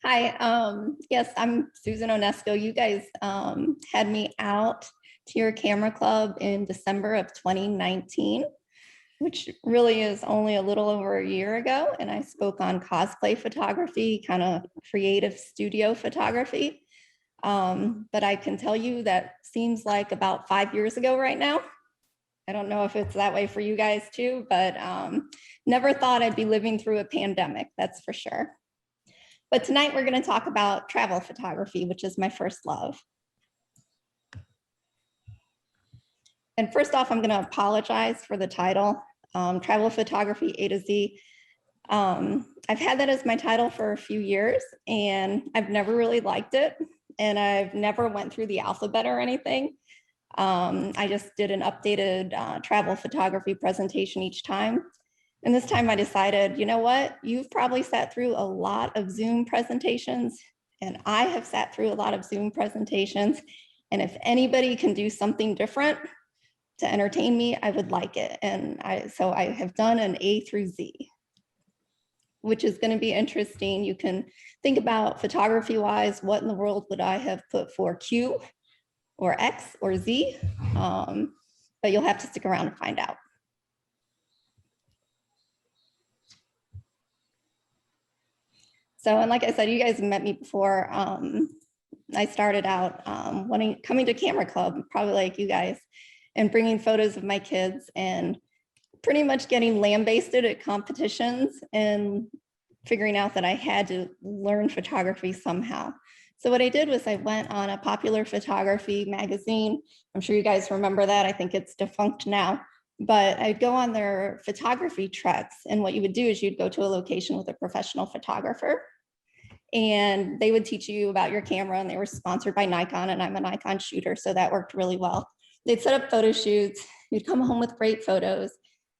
Hi, yes, I'm Susan Onysko. You guys had me out to your camera club in December of 2019, which really is only a little over a year ago. And I spoke on cosplay photography, kind of creative studio photography. But I can tell you that seems like about 5 years ago right now. I don't know if it's that way for you guys too, but never thought I'd be living through a pandemic, that's for sure. But tonight we're going to talk about travel photography, which is my first love. And first off, I'm going to apologize for the title, Travel Photography A to Z. I've had that as my title for a few years, and I've never really liked it. And I've never went through the alphabet or anything. I just did an updated travel photography presentation each time. And this time I decided, you know what, you've probably sat through a lot of Zoom presentations, and I have sat through a lot of Zoom presentations. And if anybody can do something different to entertain me, I would like it. And so I have done an A through Z, which is going to be interesting. You can think about photography wise, what in the world would I have put for Q or X or Z? But you'll have to stick around to find out. So, and like I said, you guys met me before. I started out coming to Camera Club, probably like you guys, and bringing photos of my kids and pretty much getting lambasted at competitions and figuring out that I had to learn photography somehow. So what I did was I went on a popular photography magazine. I'm sure you guys remember that. I think it's defunct now. But I'd go on their photography treks. And what you would do is you'd go to a location with a professional photographer, and they would teach you about your camera, and they were sponsored by Nikon, and I'm a Nikon shooter, so that worked really well. They'd set up photo shoots. You'd come home with great photos.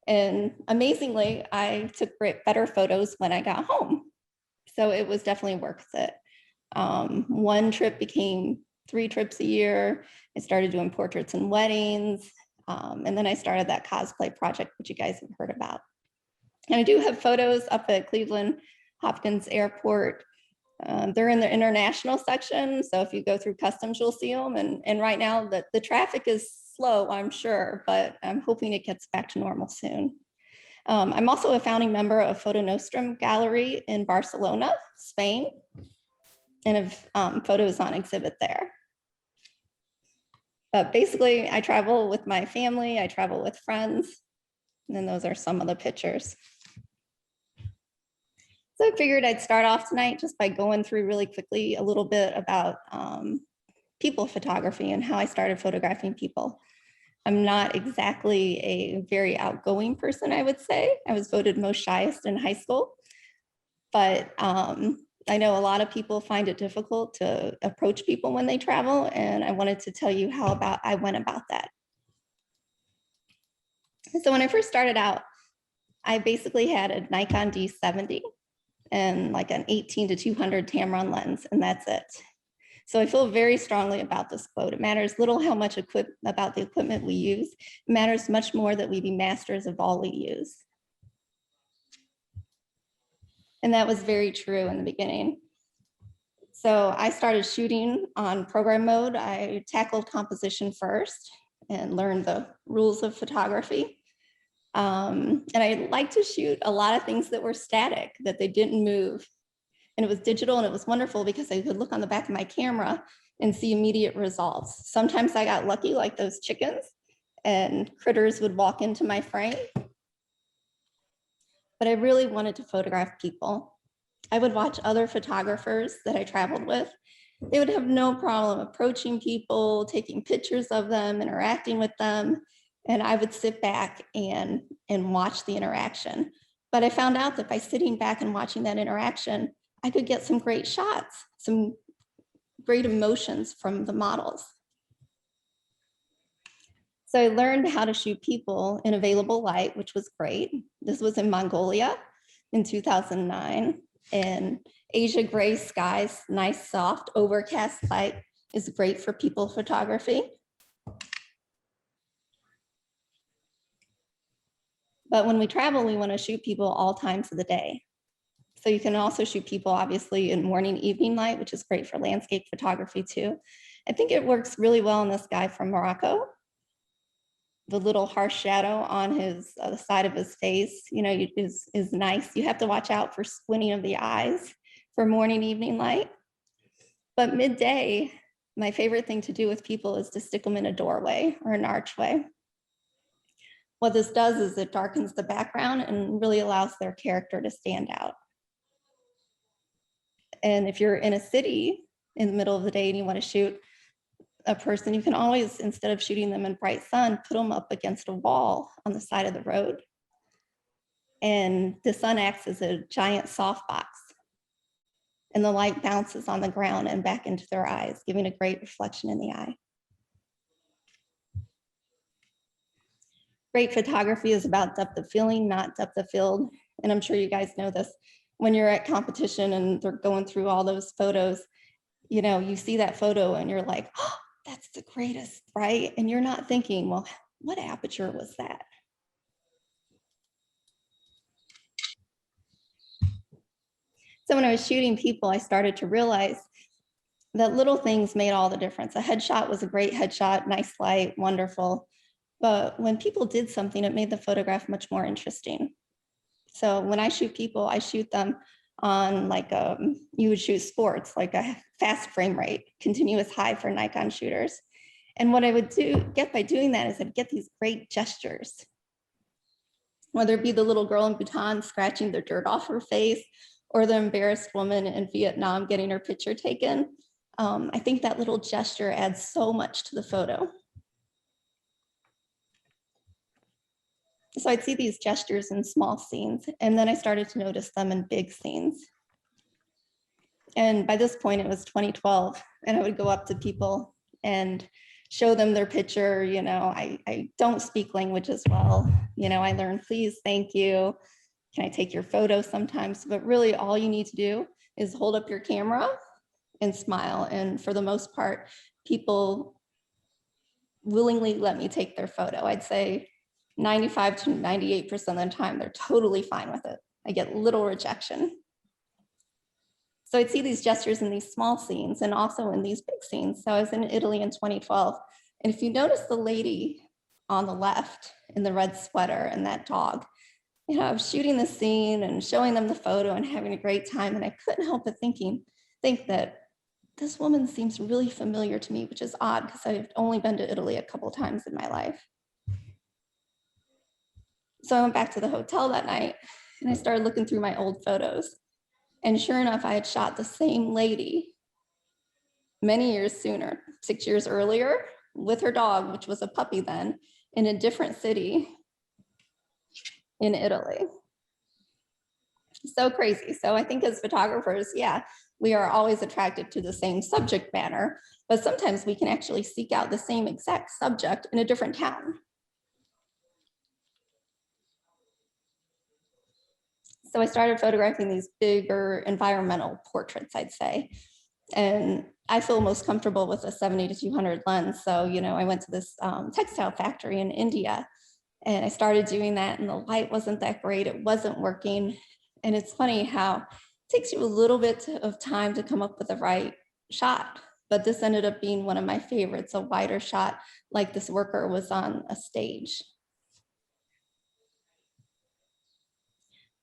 And amazingly, I took better photos when I got home. So it was definitely worth it. One trip became 3 trips a year. I started doing portraits and weddings. And then I started that cosplay project, which you guys have heard about. And I do have photos up at Cleveland Hopkins Airport. They're in the international section. So if you go through customs, you'll see them. And right now the traffic is slow, I'm sure, but I'm hoping it gets back to normal soon. I'm also a founding member of Photo Nostrum Gallery in Barcelona, Spain, and have photos on exhibit there. But basically, I travel with my family, I travel with friends, and then those are some of the pictures. So I figured I'd start off tonight just by going through really quickly a little bit about people photography and how I started photographing people. I'm not exactly a very outgoing person, I would say. I was voted most shyest in high school, but I know a lot of people find it difficult to approach people when they travel, and I wanted to tell you how I went about that. So when I first started out, I basically had a Nikon D70 and like an 18 to 200 Tamron lens, and that's it. So I feel very strongly about this quote. It matters little how much about the equipment we use. It matters much more that we be masters of all we use. And that was very true in the beginning. So I started shooting on program mode. I tackled composition first and learned the rules of photography. And I like to shoot a lot of things that were static, that they didn't move. And it was digital, and it was wonderful because I could look on the back of my camera and see immediate results. Sometimes I got lucky, like those chickens, and critters would walk into my frame. But I really wanted to photograph people. I would watch other photographers that I traveled with. They would have no problem approaching people, taking pictures of them, interacting with them. And I would sit back and watch the interaction. But I found out that by sitting back and watching that interaction, I could get some great shots, some great emotions from the models. So I learned how to shoot people in available light, which was great. This was in Mongolia in 2009. And Asia gray skies, nice, soft, overcast light is great for people photography. But when we travel, we want to shoot people all times of the day. So you can also shoot people obviously in morning, evening light, which is great for landscape photography too. I think it works really well on this guy from Morocco. The little harsh shadow on his the side of his face, is nice. You have to watch out for squinting of the eyes for morning, evening light. But midday, my favorite thing to do with people is to stick them in a doorway or an archway. What this does is it darkens the background and really allows their character to stand out. And if you're in a city in the middle of the day and you want to shoot a person, you can always, instead of shooting them in bright sun, put them up against a wall on the side of the road. And the sun acts as a giant softbox. And the light bounces on the ground and back into their eyes, giving a great reflection in the eye. Great photography is about depth of feeling, not depth of field. And I'm sure you guys know this. When you're at competition and they're going through all those photos, you see that photo and you're like, oh, that's the greatest, right? And you're not thinking, well, what aperture was that? So when I was shooting people, I started to realize that little things made all the difference. A headshot was a great headshot, nice light, wonderful. But when people did something, it made the photograph much more interesting. So when I shoot people, I shoot them on you would shoot sports, like a fast frame rate, continuous high for Nikon shooters. And what I would get by doing that is I'd get these great gestures, whether it be the little girl in Bhutan scratching the dirt off her face or the embarrassed woman in Vietnam getting her picture taken. I think that little gesture adds so much to the photo. So I'd see these gestures in small scenes, and then I started to notice them in big scenes. And by this point, it was 2012, and I would go up to people and show them their picture. I don't speak language as well. I learned please, thank you. Can I take your photo sometimes? But really all you need to do is hold up your camera and smile. And for the most part, people willingly let me take their photo. I'd say 95 to 98% of the time, they're totally fine with it. I get little rejection. So I'd see these gestures in these small scenes and also in these big scenes. So I was in Italy in 2012. And if you notice the lady on the left in the red sweater and that dog, I was shooting the scene and showing them the photo and having a great time. And I couldn't help but think that this woman seems really familiar to me, which is odd because I've only been to Italy a couple times in my life. So I went back to the hotel that night and I started looking through my old photos. And sure enough, I had shot the same lady many years sooner, 6 years earlier, with her dog, which was a puppy then, in a different city in Italy. So crazy. So I think as photographers, yeah, we are always attracted to the same subject matter, but sometimes we can actually seek out the same exact subject in a different town. So I started photographing these bigger environmental portraits, I'd say. And I feel most comfortable with a 70 to 200 lens. So, I went to this textile factory in India and I started doing that and the light wasn't that great. It wasn't working. And it's funny how it takes you a little bit of time to come up with the right shot. But this ended up being one of my favorites, a wider shot, like this worker was on a stage.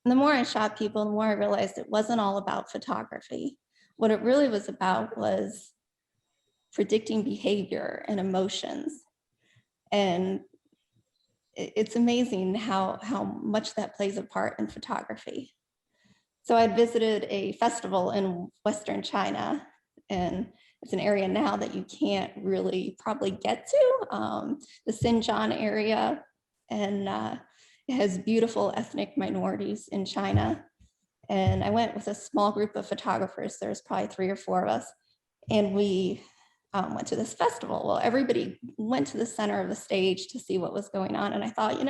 And the more I shot people, the more I realized it wasn't all about photography. What it really was about was predicting behavior and emotions. And it's amazing how much that plays a part in photography. So I'd visited a festival in Western China, and it's an area now that you can't really probably get to, the Xinjiang area, and it has beautiful ethnic minorities in China. And I went with a small group of photographers. There's probably 3 or 4 of us, and we went to this festival. Well, everybody went to the center of the stage to see what was going on. And I thought, I'm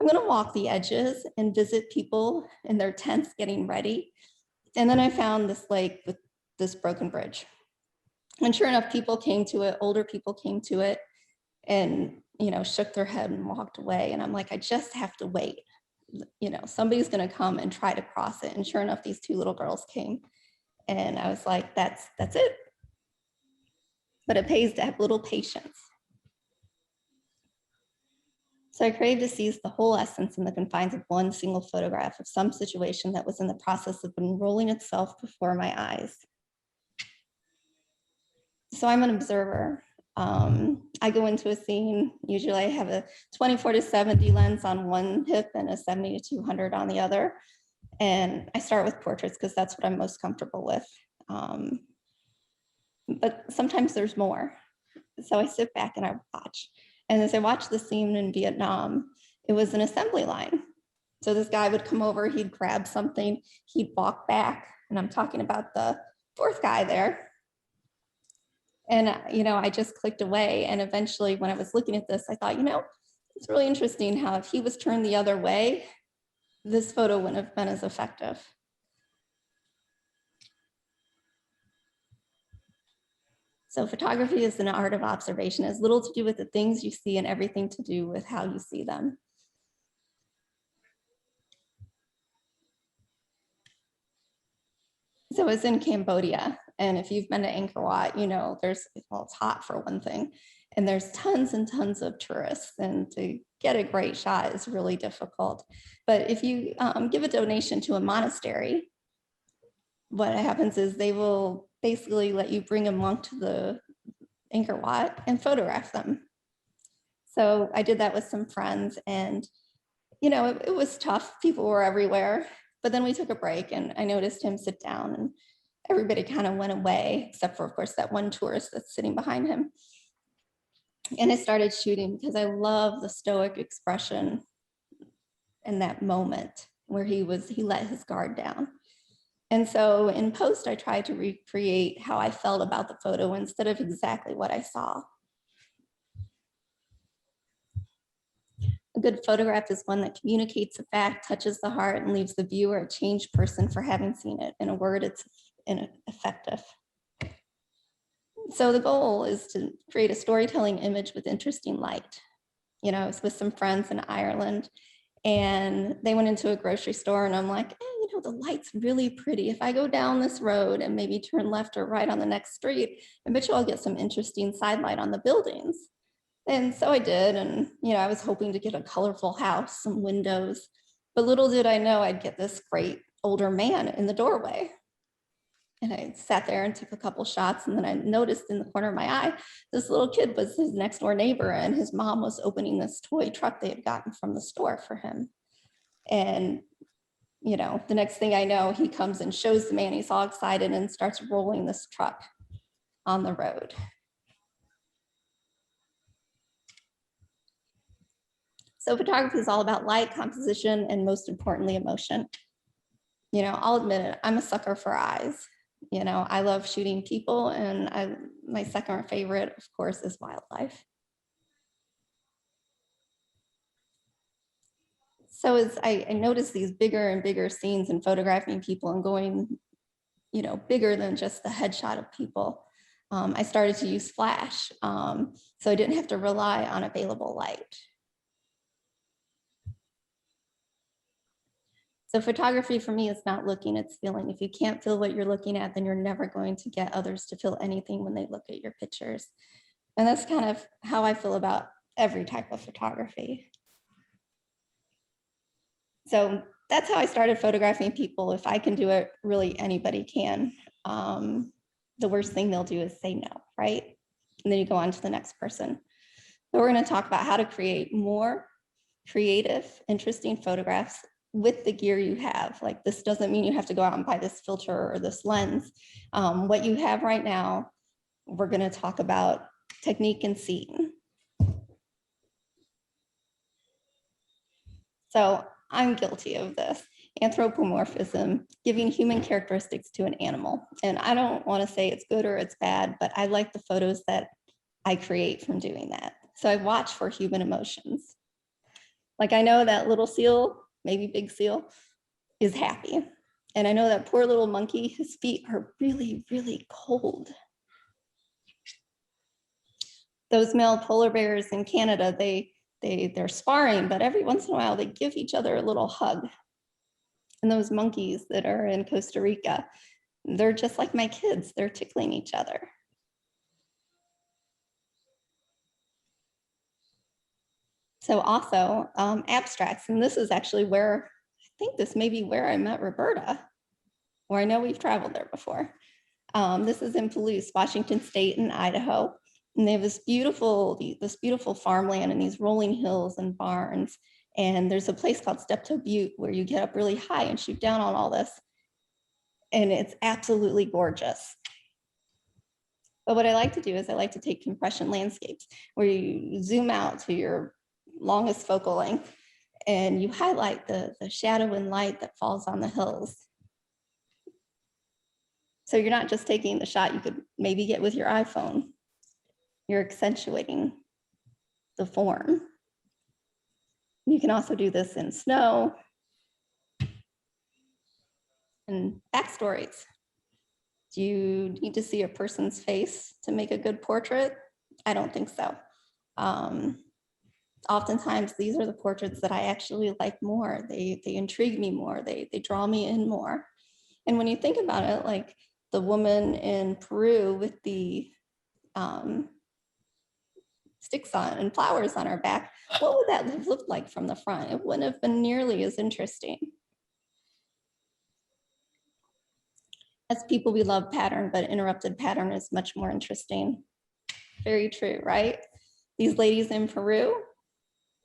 going to walk the edges and visit people in their tents getting ready. And then I found this lake with this broken bridge. And sure enough, people came to it, older people came to it and, shook their head and walked away. And I'm like, I just have to wait. you know, somebody's going to come and try to cross it. And sure enough, these two little girls came, and I was like, that's it. But it pays to have little patience. So I craved to seize the whole essence in the confines of one single photograph of some situation that was in the process of unrolling itself before my eyes. So I'm an observer. I go into a scene, usually I have a 24-70 lens on one hip and a 70-200 on the other. And I start with portraits because that's what I'm most comfortable with. But sometimes there's more. So I sit back and I watch. And as I watched the scene in Vietnam, it was an assembly line. So this guy would come over, he'd grab something, he'd walk back. And I'm talking about the fourth guy there. And, you know, I just clicked away. And eventually when I was looking at this, I thought, you know, it's really interesting how if he was turned the other way, this photo wouldn't have been as effective. So photography is an art of observation. It has little to do with the things you see and everything to do with how you see them. So I was in Cambodia, and if you've been to Angkor Wat, you know, well, it's hot for one thing, and there's tons and tons of tourists, and to get a great shot is really difficult. But if you give a donation to a monastery, what happens is they will basically let you bring a monk to the Angkor Wat and photograph them. So I did that with some friends, and you know, it was tough. People were everywhere, but then we took a break and I noticed him sit down and everybody kind of went away, except for, of course, that one tourist that's sitting behind him. And I started shooting because I love the stoic expression in that moment where he let his guard down. And so in post, I tried to recreate how I felt about the photo instead of exactly what I saw. A good photograph is one that communicates a fact, touches the heart, and leaves the viewer a changed person for having seen it. In a word, it's effective. So the goal is to create a storytelling image with interesting light. You know, I was with some friends in Ireland, and they went into a grocery store, and I'm like, you know, the light's really pretty. If I go down this road and maybe turn left or right on the next street, I bet you I'll get some interesting side light on the buildings. And so I did, and you know, I was hoping to get a colorful house, some windows, but little did I know I'd get this great older man in the doorway. And I sat there and took a couple shots, and then I noticed in the corner of my eye, this little kid was his next door neighbor, and his mom was opening this toy truck they had gotten from the store for him. And you know, the next thing I know, he comes and shows the man, he's all excited and starts rolling this truck on the road. So photography is all about light, composition, and most importantly, emotion. You know, I'll admit it, I'm a sucker for eyes. You know, I love shooting people, and my second favorite, of course, is wildlife. So as I noticed these bigger and bigger scenes and photographing people and going, you know, bigger than just the headshot of people, I started to use flash. So I didn't have to rely on available light. So photography for me is not looking, it's feeling. If you can't feel what you're looking at, then you're never going to get others to feel anything when they look at your pictures. And that's kind of how I feel about every type of photography. So that's how I started photographing people. If I can do it, really anybody can. The worst thing they'll do is say no, right? And then you go on to the next person. So we're going to talk about how to create more creative, interesting photographs with the gear you have. Like, this doesn't mean you have to go out and buy this filter or this lens. What you have right now, we're going to talk about technique and scene. So I'm guilty of this. Anthropomorphism, giving human characteristics to an animal. And I don't want to say it's good or it's bad, but I like the photos that I create from doing that. So I watch for human emotions. Like, I know that little seal, maybe big seal, is happy. And I know that poor little monkey, his feet are really, really cold. Those male polar bears in Canada, they they're sparring, but every once in a while they give each other a little hug. And those monkeys that are in Costa Rica, they're just like my kids, they're tickling each other. So also abstracts, and this is actually where, I think this may be where I met Roberta, or I know we've traveled there before. This is in Palouse, Washington State and Idaho. And they have this beautiful farmland and these rolling hills and barns. And there's a place called Steptoe Butte where you get up really high and shoot down on all this. And it's absolutely gorgeous. But what I like to do is I like to take compression landscapes where you zoom out to your longest focal length and you highlight the shadow and light that falls on the hills. So you're not just taking the shot you could maybe get with your iPhone. You're accentuating the form. You can also do this in snow. And backstories. Do you need to see a person's face to make a good portrait? I don't think so. Oftentimes, these are the portraits that I actually like more. They intrigue me more. They draw me in more. And when you think about it, like the woman in Peru with the sticks on and flowers on her back, what would that have looked like from the front? It wouldn't have been nearly as interesting. As people, we love pattern, but interrupted pattern is much more interesting. Very true, right? These ladies in Peru,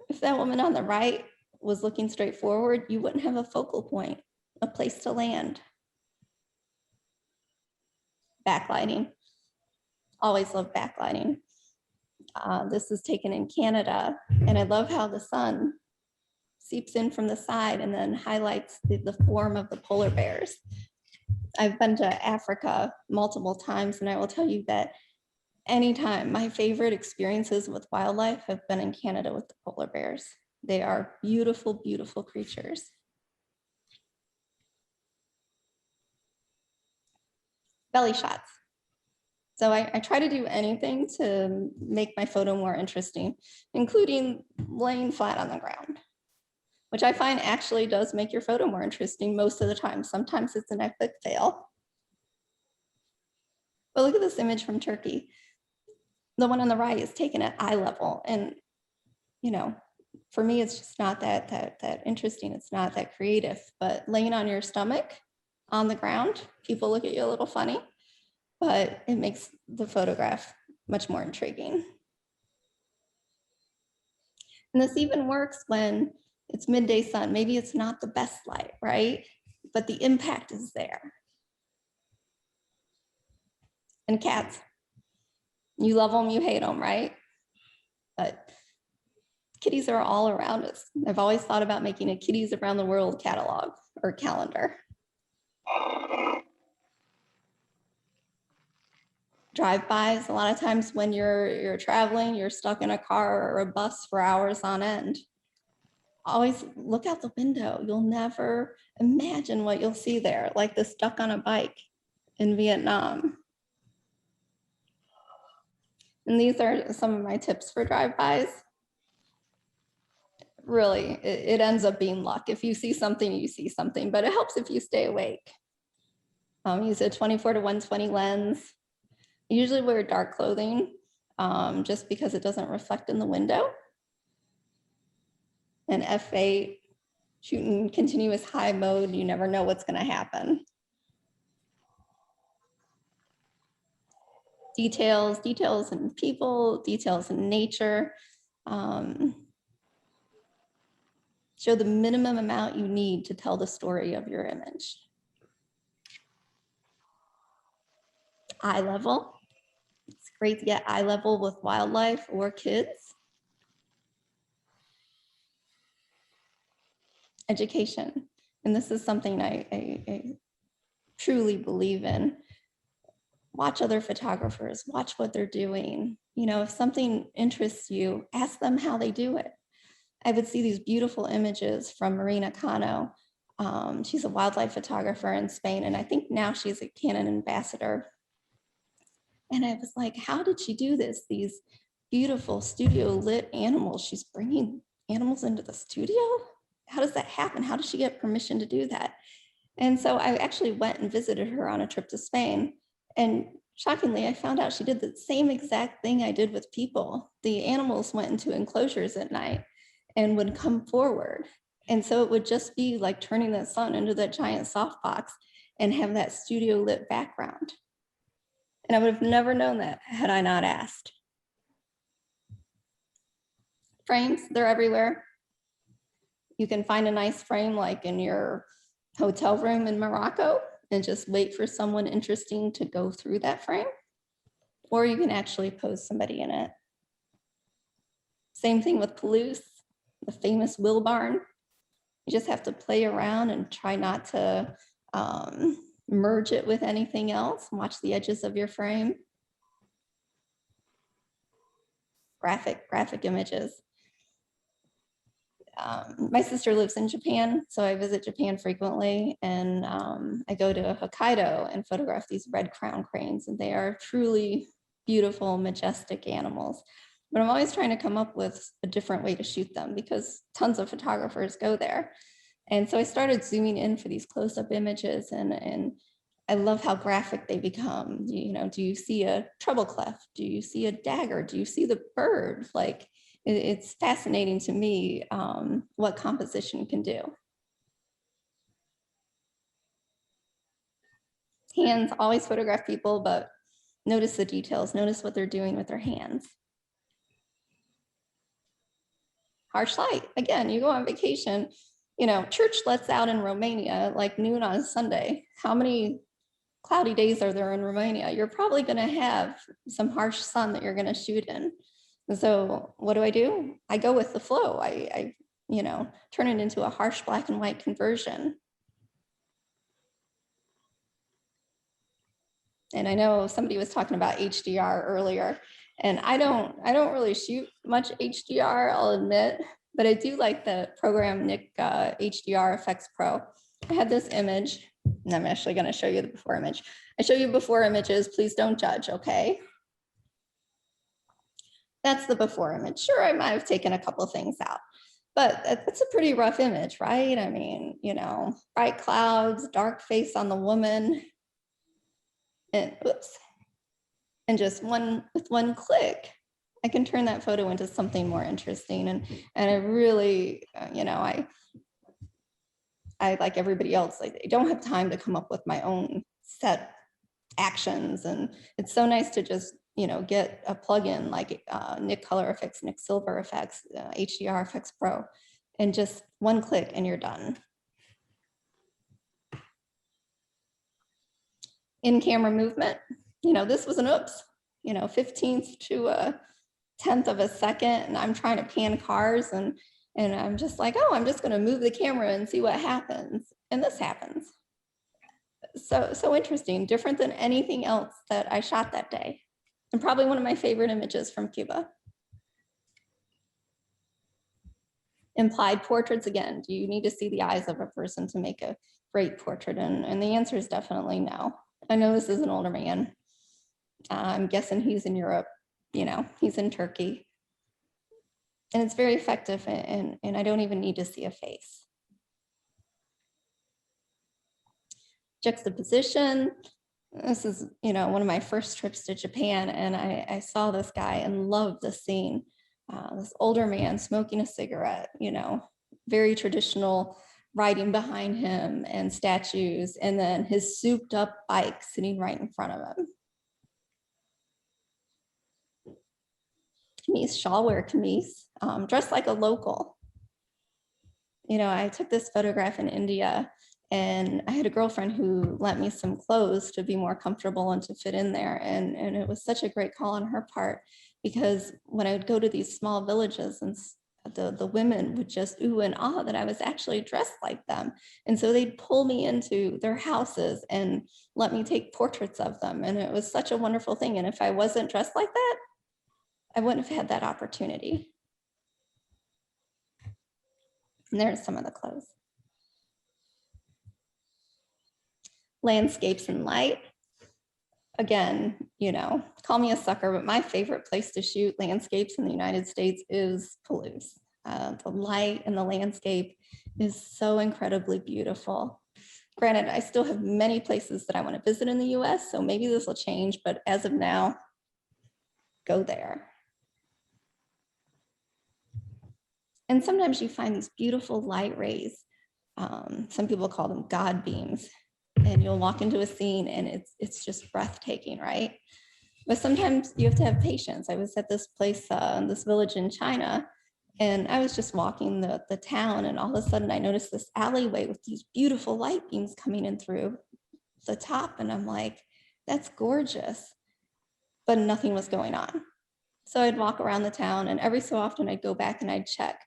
if that woman on the right was looking straight forward, you wouldn't have a focal point, a place to land. Backlighting. Always love backlighting. This is taken in Canada, and I love how the sun seeps in from the side and then highlights the form of the polar bears. I've been to Africa multiple times, and I will tell you that anytime my favorite experiences with wildlife have been in Canada with the polar bears. They are beautiful, beautiful creatures. Belly shots. So I try to do anything to make my photo more interesting, including laying flat on the ground, which I find actually does make your photo more interesting most of the time. Sometimes it's an epic fail. But look at this image from Turkey. The one on the right is taken at eye level. And, you know, for me, it's just not that interesting. It's not that creative, but laying on your stomach on the ground, people look at you a little funny, but it makes the photograph much more intriguing. And this even works when it's midday sun. Maybe it's not the best light, right? But the impact is there. And cats, you love them, you hate them, right? But kitties are all around us. I've always thought about making a Kitties Around the World catalog or calendar. Drive-bys, a lot of times when you're traveling, you're stuck in a car or a bus for hours on end. Always look out the window. You'll never imagine what you'll see there, like the stuck on a bike in Vietnam. And these are some of my tips for drive-bys. Really, it ends up being luck. If you see something, you see something, but it helps if you stay awake. Use a 24-120 lens. I usually wear dark clothing just because it doesn't reflect in the window. And f8, shooting continuous high mode, you never know what's gonna happen. Details in people, details in nature. Show the minimum amount you need to tell the story of your image. Eye level. It's great to get eye level with wildlife or kids. Education. And this is something I truly believe in. Watch other photographers, watch what they're doing. You know, if something interests you, ask them how they do it. I would see these beautiful images from Marina Cano. She's a wildlife photographer in Spain, and I think now she's a Canon ambassador. And I was like, how did she do this? These beautiful studio lit animals. She's bringing animals into the studio. How does that happen? How does she get permission to do that? And so I actually went and visited her on a trip to Spain. And shockingly, I found out she did the same exact thing I did with people. The animals went into enclosures at night and would come forward. And so it would just be like turning the sun into that giant softbox and have that studio lit background. And I would have never known that had I not asked. Frames, they're everywhere. You can find a nice frame like in your hotel room in Morocco and just wait for someone interesting to go through that frame. Or you can actually pose somebody in it. Same thing with Palouse, the famous wheel barn. You just have to play around and try not to merge it with anything else. Watch the edges of your frame. Graphic images. My sister lives in Japan, so I visit Japan frequently, and I go to Hokkaido and photograph these red crown cranes, and they are truly beautiful, majestic animals. But I'm always trying to come up with a different way to shoot them because tons of photographers go there. And so I started zooming in for these close-up images, and I love how graphic they become. You know, do you see a treble clef? Do you see a dagger? Do you see the bird? Like, it's fascinating to me what composition can do. Hands, always photograph people, but notice the details. Notice what they're doing with their hands. Harsh light. Again, you go on vacation, you know, church lets out in Romania like noon on a Sunday. How many cloudy days are there in Romania? You're probably going to have some harsh sun that you're going to shoot in. And so what do? I go with the flow. I you know, turn it into a harsh black and white conversion. And I know somebody was talking about HDR earlier, and I don't really shoot much HDR, I'll admit, but I do like the program Nick HDR Effects Pro. I had this image, and I'm actually going to show you the before image. I show you before images, please don't judge, okay? That's the before image. Sure, I might have taken a couple of things out, but that's a pretty rough image, right? I mean, you know, bright clouds, dark face on the woman, and oops. And just with one click, I can turn that photo into something more interesting. And I really, you know, I like everybody else, like I don't have time to come up with my own set actions. And it's so nice to just, you know, get a plugin like Nick Color Effects, Nick Silver Effects, HDR Effects Pro, and just one click and you're done. In-camera movement, you know, this was an oops, you know, 15th to a 10th of a second, and I'm trying to pan cars, and I'm just like, oh, I'm just going to move the camera and see what happens, and this happens. So interesting, different than anything else that I shot that day, and probably one of my favorite images from Cuba. Implied portraits, again, do you need to see the eyes of a person to make a great portrait? And the answer is definitely no. I know this is an older man. I'm guessing he's in Europe, you know, he's in Turkey. And it's very effective, and I don't even need to see a face. Juxtaposition. This is, you know, one of my first trips to Japan, and I saw this guy and loved the scene. This older man smoking a cigarette, you know, very traditional writing behind him and statues, and then his souped up bike sitting right in front of him. Camise, shawl wear camise, dressed like a local. You know, I took this photograph in India, and I had a girlfriend who lent me some clothes to be more comfortable and to fit in there. And it was such a great call on her part, because when I would go to these small villages, and the women would just ooh and ah that I was actually dressed like them. And so they'd pull me into their houses and let me take portraits of them. And it was such a wonderful thing. And if I wasn't dressed like that, I wouldn't have had that opportunity. And there's some of the clothes. Landscapes and light. again, call me a sucker, but my favorite place to shoot landscapes in the United States is Palouse. The light and the landscape is so incredibly beautiful. Granted, I still have many places that I want to visit in the US, so maybe this will change, but as of now, go there. And sometimes you find these beautiful light rays. Some people call them God beams, and you'll walk into a scene and it's just breathtaking, right? But sometimes you have to have patience. I was at this place, this village in China, and I was just walking the town, and all of a sudden I noticed this alleyway with these beautiful light beams coming in through the top. And I'm like, that's gorgeous, but nothing was going on. So I'd walk around the town, and every so often I'd go back and I'd check.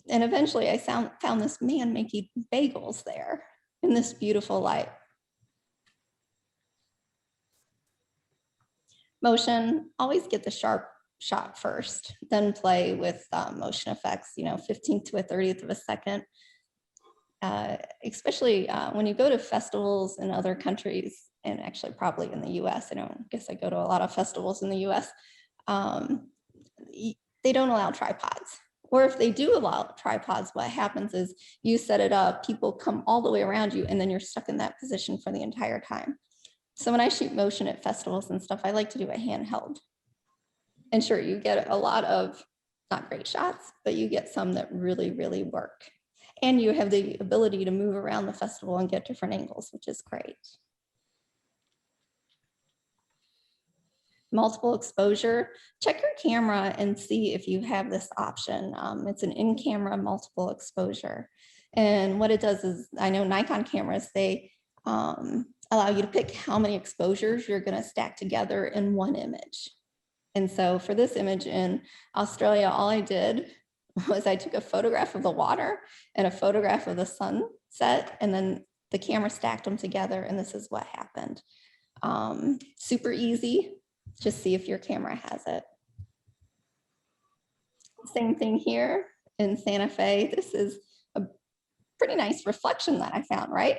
And eventually I found this man making bagels there in this beautiful light. Motion, always get the sharp shot first, then play with motion effects, 15th to a 30th of a second. Especially when you go to festivals in other countries, and actually probably in the US, I guess I go to a lot of festivals in the US, they don't allow tripods. Or if they do allow tripods, what happens is you set it up, people come all the way around you, and then you're stuck in that position for the entire time. So when I shoot motion at festivals and stuff, I like to do a handheld. And sure, you get a lot of not great shots, but you get some that really, really work. And you have the ability to move around the festival and get different angles, which is great. Multiple exposure, check your camera and see if you have this option. It's an in-camera multiple exposure. And what it does is, I know Nikon cameras, they allow you to pick how many exposures you're gonna stack together in one image. And so for this image in Australia, all I did was I took a photograph of the water and a photograph of the sunset, and then the camera stacked them together, and this is what happened. Super easy. Just see if your camera has it. Same thing here in Santa Fe. This is a pretty nice reflection that I found, right?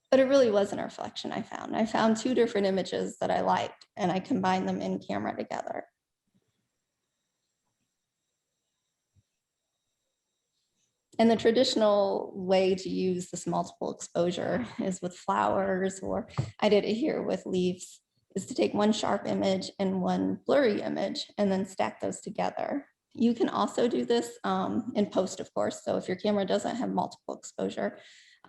But it really wasn't a reflection I found. I found two different images that I liked, and I combined them in camera together. And the traditional way to use this multiple exposure is with flowers, or I did it here with leaves, is to take one sharp image and one blurry image and then stack those together. You can also do this in post, of course. So if your camera doesn't have multiple exposure,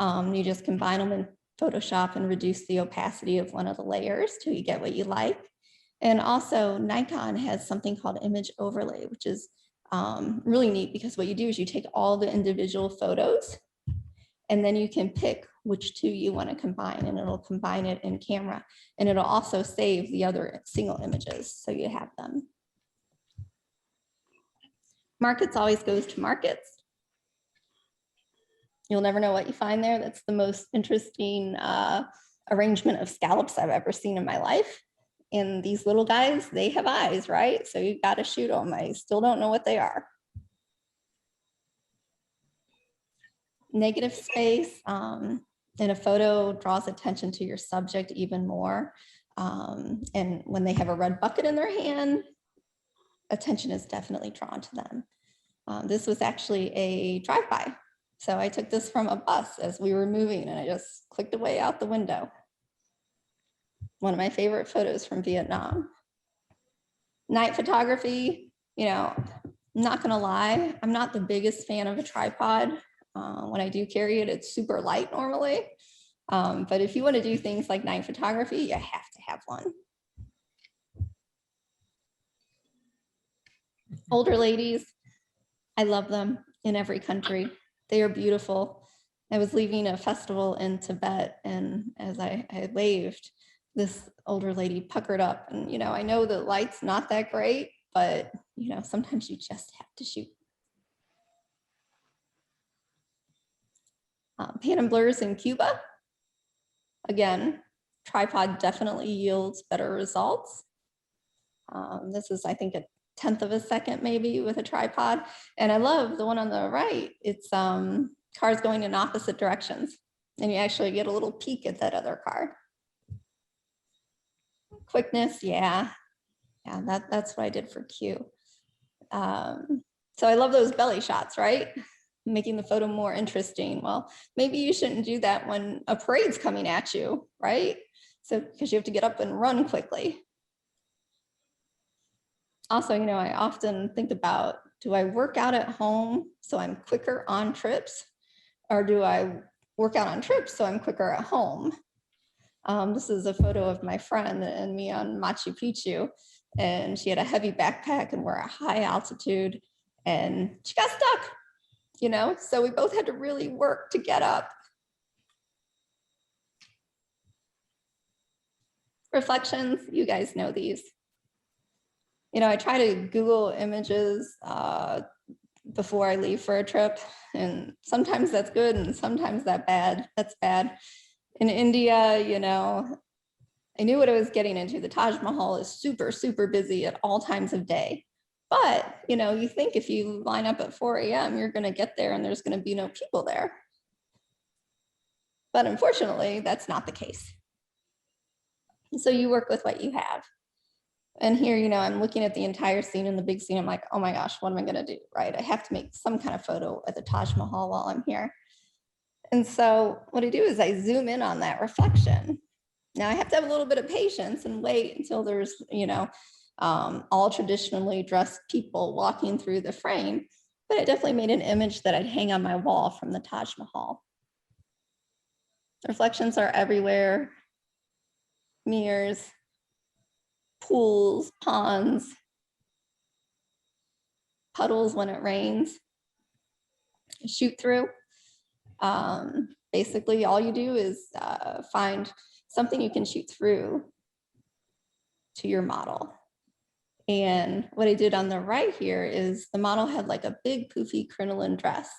you just combine them in Photoshop and reduce the opacity of one of the layers till you get what you like. And also Nikon has something called image overlay, which is really neat, because what you do is you take all the individual photos and then you can pick which two you want to combine, and it'll combine it in camera, and it'll also save the other single images so you have them. Markets always goes to markets. You'll never know what you find there. That's the most interesting arrangement of scallops I've ever seen in my life. And these little guys, they have eyes, right? So you've got to shoot them. I still don't know what they are. Negative space in a photo draws attention to your subject even more. And when they have a red bucket in their hand, attention is definitely drawn to them. This was actually a drive-by. So I took this from a bus as we were moving, and I just clicked away out the window. One of my favorite photos from Vietnam. Night photography, not gonna lie, I'm not the biggest fan of a tripod. When I do carry it, it's super light normally. But if you want to do things like night photography, you have to have one. Older ladies, I love them in every country. They are beautiful. I was leaving a festival in Tibet, and as I waved, this older lady puckered up, and I know the light's not that great, but sometimes you just have to shoot. Pan and blurs in Cuba. Again, tripod definitely yields better results. This is, I think, a 1/10 of a second maybe with a tripod. And I love the one on the right. It's cars going in opposite directions, and you actually get a little peek at that other car. quickness, yeah, that's what I did for Q. So I love those belly shots, right? Making the photo more interesting. Well, maybe you shouldn't do that when a parade's coming at you, right? So because you have to get up and run quickly. Also, I often think about, do I work out at home so I'm quicker on trips? Or do I work out on trips so I'm quicker at home? This is a photo of my friend and me on Machu Picchu, and she had a heavy backpack and we're at high altitude and she got stuck, so we both had to really work to get up. Reflections, you guys know these. I try to Google images before I leave for a trip, and sometimes that's good and sometimes that's bad. In India, I knew what I was getting into. The Taj Mahal is super, super busy at all times of day. But, you think if you line up at 4 a.m., you're going to get there and there's going to be no people there. But unfortunately, that's not the case. So you work with what you have. And here, I'm looking at the entire scene and the big scene. I'm like, oh my gosh, what am I going to do? Right? I have to make some kind of photo at the Taj Mahal while I'm here. And so what I do is I zoom in on that reflection. Now I have to have a little bit of patience and wait until there's, all traditionally dressed people walking through the frame, but it definitely made an image that I'd hang on my wall from the Taj Mahal. Reflections are everywhere. Mirrors, pools, ponds, puddles when it rains. Shoot through. Basically, all you do is find something you can shoot through to your model. And what I did on the right here is the model had like a big poofy crinoline dress,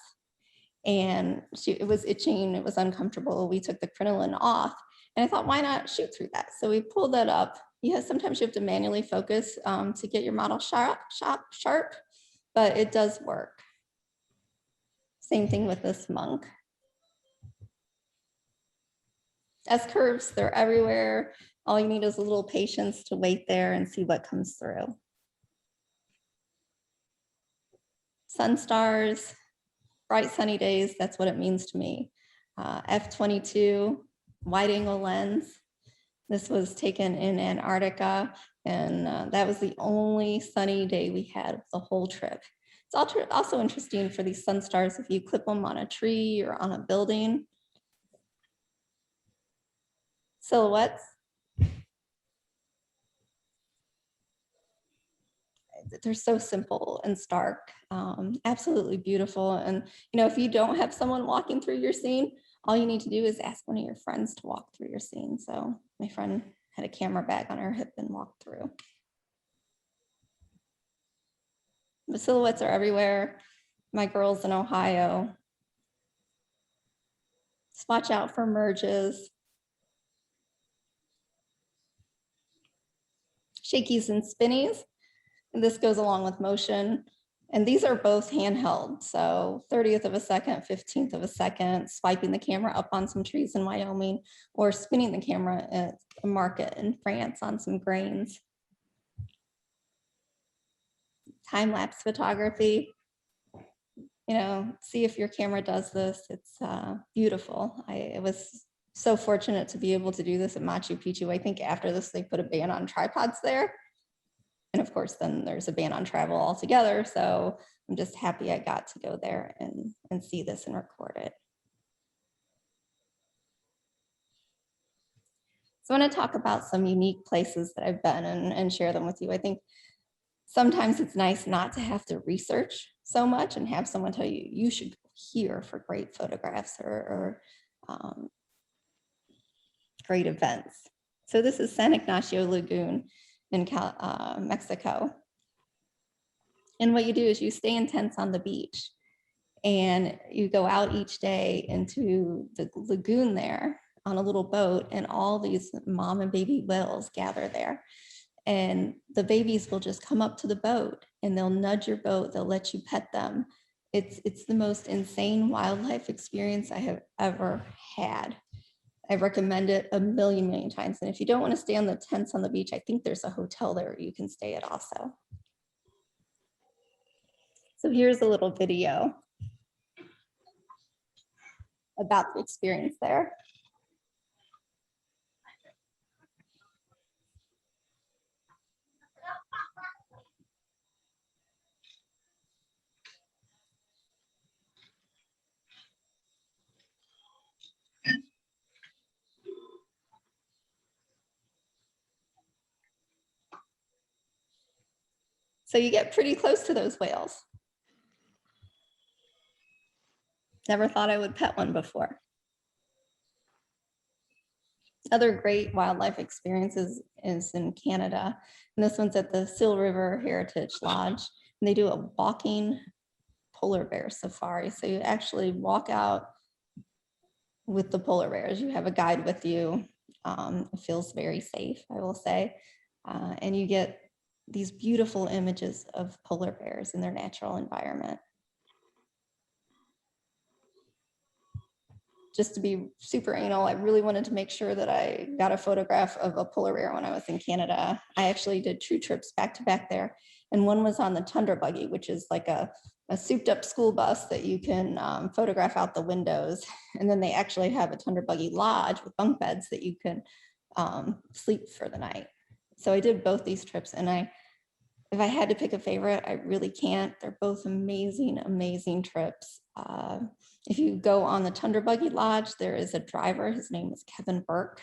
and it was itching, it was uncomfortable. We took the crinoline off, and I thought, why not shoot through that? So we pulled that up. Sometimes you have to manually focus to get your model sharp, but it does work. Same thing with this monk. S-curves, they're everywhere. All you need is a little patience to wait there and see what comes through. Sun stars, bright sunny days, that's what it means to me. F22, wide angle lens. This was taken in Antarctica, and that was the only sunny day we had the whole trip. It's also interesting for these sun stars if you clip them on a tree or on a building. Silhouettes. They're so simple and stark, absolutely beautiful. And, if you don't have someone walking through your scene, all you need to do is ask one of your friends to walk through your scene. So my friend had a camera bag on her hip and walked through. The silhouettes are everywhere. My girls in Ohio. Just watch out for merges. Shakies and spinnies. And this goes along with motion. And these are both handheld. So 30th of a second, 15th of a second, swiping the camera up on some trees in Wyoming, or spinning the camera at a market in France on some grains. Time-lapse photography. See if your camera does this. It's beautiful. I was so fortunate to be able to do this at Machu Picchu. I think after this, they put a ban on tripods there. And of course, then there's a ban on travel altogether. So I'm just happy I got to go there and see this and record it. So I want to talk about some unique places that I've been and share them with you. I think sometimes it's nice not to have to research so much and have someone tell you, you should go here for great photographs or great events. So this is San Ignacio Lagoon in Mexico. And what you do is you stay in tents on the beach and you go out each day into the lagoon there on a little boat, and all these mom and baby whales gather there. And the babies will just come up to the boat and they'll nudge your boat, they'll let you pet them. It's the most insane wildlife experience I have ever had. I recommend it a million times. And if you don't want to stay on the tents on the beach, I think there's a hotel there you can stay at also. So here's a little video about the experience there. So you get pretty close to those whales. Never thought I would pet one before. Other great wildlife experiences is in Canada. And this one's at the Seal River Heritage Lodge. And they do a walking polar bear safari. So you actually walk out with the polar bears. You have a guide with you. It feels very safe, I will say. And you get these beautiful images of polar bears in their natural environment. Just to be super anal, I really wanted to make sure that I got a photograph of a polar bear when I was in Canada. I actually did 2 trips back to back there. And one was on the Tundra Buggy, which is like a souped up school bus that you can photograph out the windows. And then they actually have a Tundra Buggy lodge with bunk beds that you can sleep for the night. So I did both these trips, and if I had to pick a favorite, I really can't. They're both amazing trips. If you go on the Tundra Buggy Lodge, there is a driver. His name is Kevin Burke,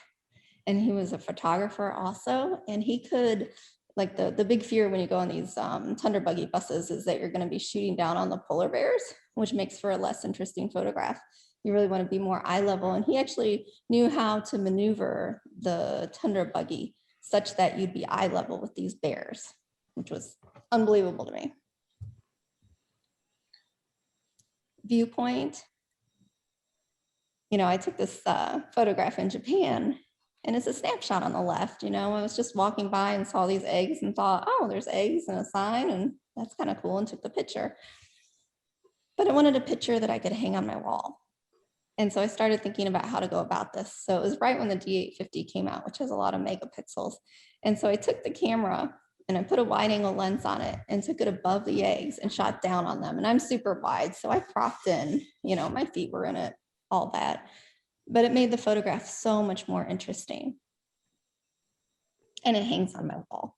and he was a photographer also. And he could, like the big fear when you go on these Tundra Buggy buses is that you're going to be shooting down on the polar bears, which makes for a less interesting photograph. You really want to be more eye level. And he actually knew how to maneuver the Tundra Buggy such that you'd be eye level with these bears, which was unbelievable to me. Viewpoint. I took this photograph in Japan, and it's a snapshot on the left. I was just walking by and saw these eggs and thought, oh, there's eggs and a sign, and that's kind of cool, and took the picture. But I wanted a picture that I could hang on my wall. And so I started thinking about how to go about this. So it was right when the D850 came out, which has a lot of megapixels. And so I took the camera and I put a wide angle lens on it and took it above the eggs and shot down on them. And I'm super wide, so I cropped in, my feet were in it, all that. But it made the photograph so much more interesting. And it hangs on my wall.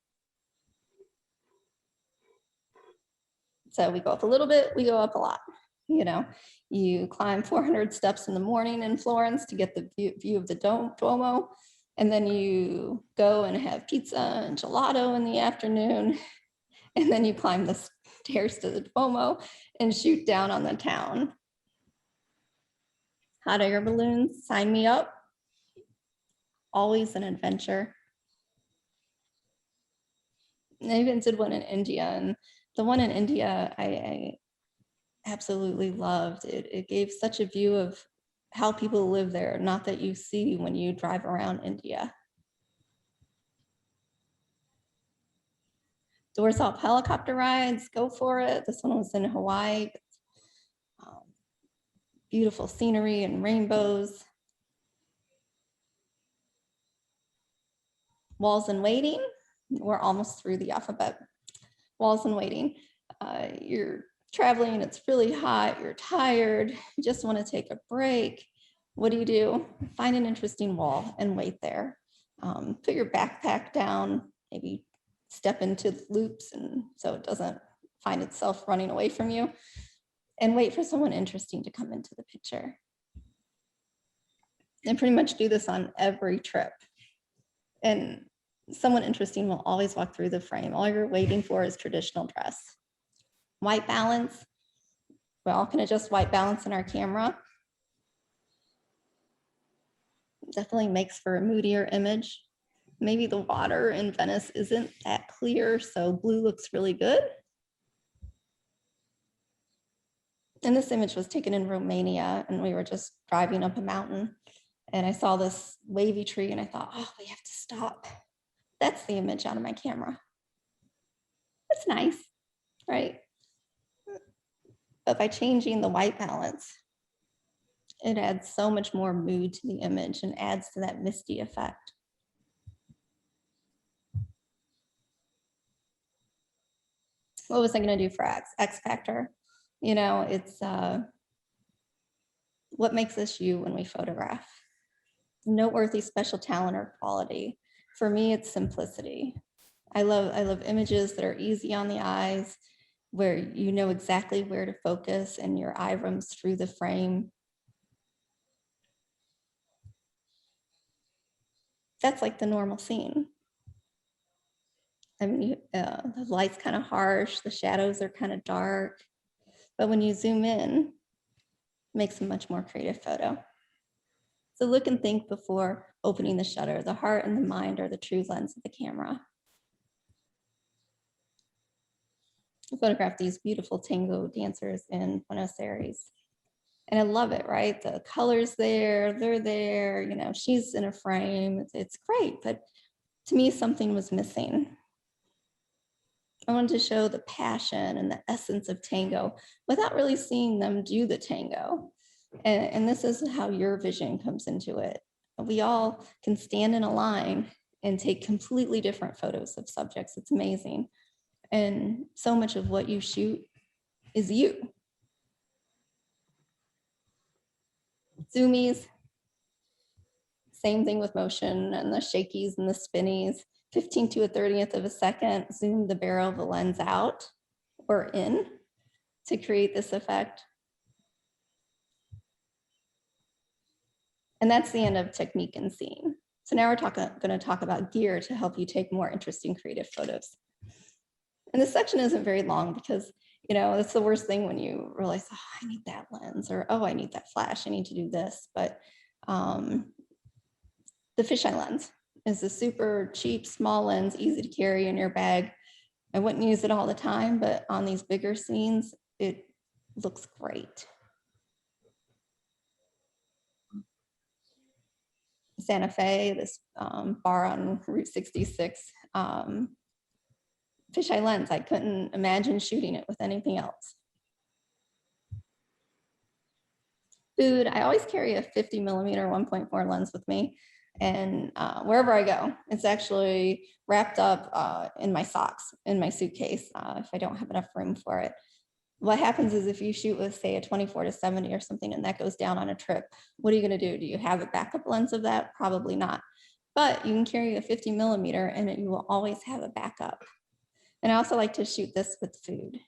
So we go up a little bit, we go up a lot. You climb 400 steps in the morning in Florence to get the view of the Duomo. And then you go and have pizza and gelato in the afternoon. And then you climb the stairs to the Duomo and shoot down on the town. Hot air balloons, sign me up. Always an adventure. And I even did one in India, and the one in India, I absolutely loved. It gave such a view of how people live there, not that you see when you drive around India. Doors off helicopter rides, go for it. This one was in Hawaii. Beautiful scenery and rainbows. Walls and waiting. We're almost through the alphabet. Walls and waiting. You're traveling, it's really hot, you're tired, you just want to take a break. What do? Find an interesting wall and wait there. Put your backpack down, maybe step into the loops and so it doesn't find itself running away from you, and wait for someone interesting to come into the picture. And pretty much do this on every trip. And someone interesting will always walk through the frame. All you're waiting for is traditional dress. White balance. We all can adjust white balance in our camera. Definitely makes for a moodier image. Maybe the water in Venice isn't that clear, so blue looks really good. And this image was taken in Romania, and we were just driving up a mountain, and I saw this wavy tree, and I thought, oh, we have to stop. That's the image out of my camera. That's nice, right? But by changing the white balance, it adds so much more mood to the image and adds to that misty effect. What was I going to do for X Factor? You know, it's what makes us you when we photograph. Noteworthy special talent or quality. For me, it's simplicity. I love images that are easy on the eyes, where you know exactly where to focus and your eye roams through the frame. That's like the normal scene. I mean, the light's kind of harsh, the shadows are kind of dark, but when you zoom in, it makes a much more creative photo. So look and think before opening the shutter. The heart and the mind are the true lens of the camera. I photographed these beautiful tango dancers in Buenos Aires. And I love it, right? The colors there, they're there, you know, she's in a frame, it's great, but to me, something was missing. I wanted to show the passion and the essence of tango without really seeing them do the tango. And this is how your vision comes into it. We all can stand in a line and take completely different photos of subjects. It's amazing. And so much of what you shoot is you. Zoomies, same thing with motion and the shakies and the spinnies. 15 to a 30th of a second, zoom the barrel of the lens out or in to create this effect. And that's the end of technique and scene. So now we're going to talk about gear to help you take more interesting creative photos. And this section isn't very long because, you know, it's the worst thing when you realize, oh, I need that lens, or, oh, I need that flash, I need to do this. But the fisheye lens is a super cheap, small lens, easy to carry in your bag. I wouldn't use it all the time, but on these bigger scenes, it looks great. Santa Fe, this bar on Route 66, fisheye lens. I couldn't imagine shooting it with anything else. Food, I always carry a 50 millimeter 1.4 lens with me. And wherever I go, it's actually wrapped up in my socks, in my suitcase, if I don't have enough room for it. What happens is if you shoot with, say, a 24-70 or something, and that goes down on a trip, what are you going to do? Do you have a backup lens of that? Probably not. But you can carry a 50 millimeter and you will always have a backup. And I also like to shoot this with food.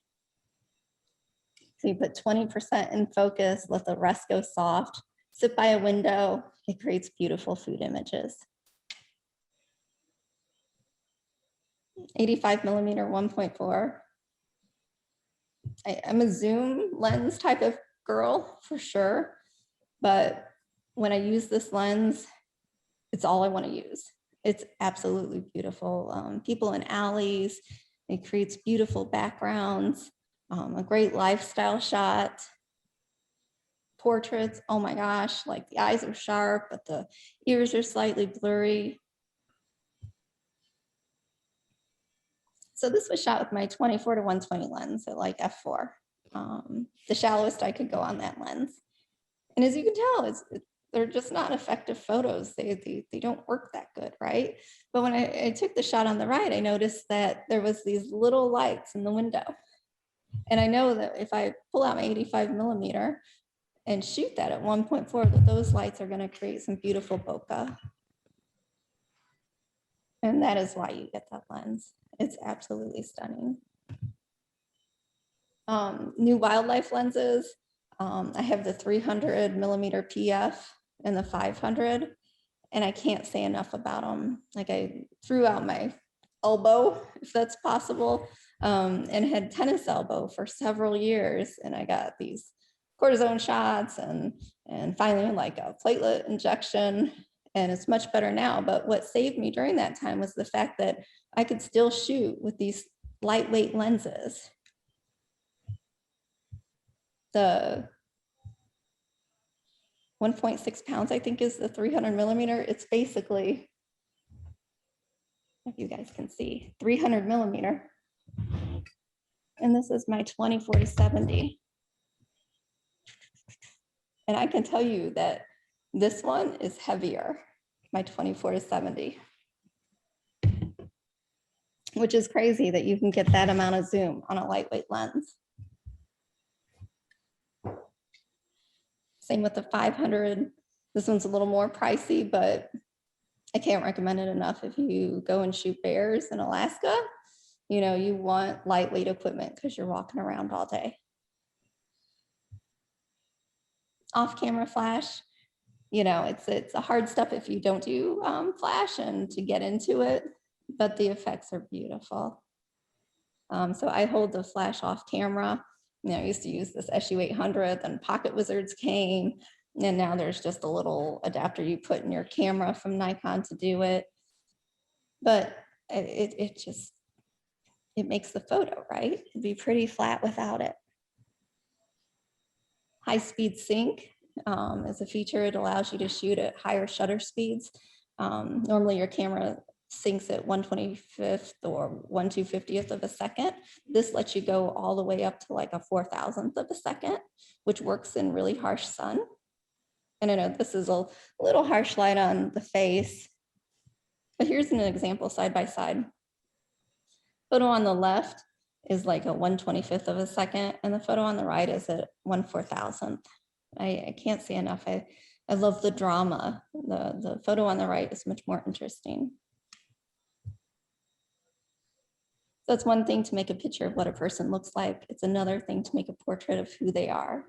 So you put 20% in focus, let the rest go soft, sit by a window. It creates beautiful food images. 85 millimeter 1.4. I'm a zoom lens type of girl for sure, but when I use this lens, it's all I want to use. It's absolutely beautiful. People in alleys, it creates beautiful backgrounds, a great lifestyle shot. Portraits, oh my gosh, like the eyes are sharp, but the ears are slightly blurry. So this was shot with my 24 to 120 lens at like f4, the shallowest I could go on that lens. And as you can tell, they're just not effective photos. They don't work that good, right? But when I took the shot on the right, I noticed that there was these little lights in the window. And I know that if I pull out my 85 millimeter and shoot that at 1.4, that those lights are going to create some beautiful bokeh. And that is why you get that lens. It's absolutely stunning. New wildlife lenses. I have the 300 millimeter PF and the 500, and I can't say enough about them. Like I threw out my elbow, if that's possible, and had tennis elbow for several years. And I got these cortisone shots and finally like a platelet injection, and it's much better now. But what saved me during that time was the fact that I could still shoot with these lightweight lenses. The 1.6 pounds, I think, is the 300 millimeter. It's basically, if you guys can see, 300 millimeter. And this is my 24-70. And I can tell you that this one is heavier, my 24-70, which is crazy that you can get that amount of zoom on a lightweight lens. Same with the 500. This one's a little more pricey, but I can't recommend it enough. If you go and shoot bears in Alaska, you know, you want lightweight equipment because you're walking around all day. Off-camera flash, you know, it's a hard step if you don't do flash and to get into it, but the effects are beautiful. So I hold the flash off camera. You know, I used to use this SU 800, then Pocket Wizards came, and now there's just a little adapter you put in your camera from Nikon to do it. But it makes the photo, right? It'd be pretty flat without it. High-speed sync is a feature. It allows you to shoot at higher shutter speeds. Normally your camera syncs at 1/25th or 1/250th of a second. This lets you go all the way up to like a 4,000th of a second, which works in really harsh sun. And I know this is a little harsh light on the face, but here's an example side by side. Photo on the left is like a 1/25th of a second, and the photo on the right is at 1/4000th. I can't say enough. I love the drama. The photo on the right is much more interesting. So it's one thing to make a picture of what a person looks like. It's another thing to make a portrait of who they are.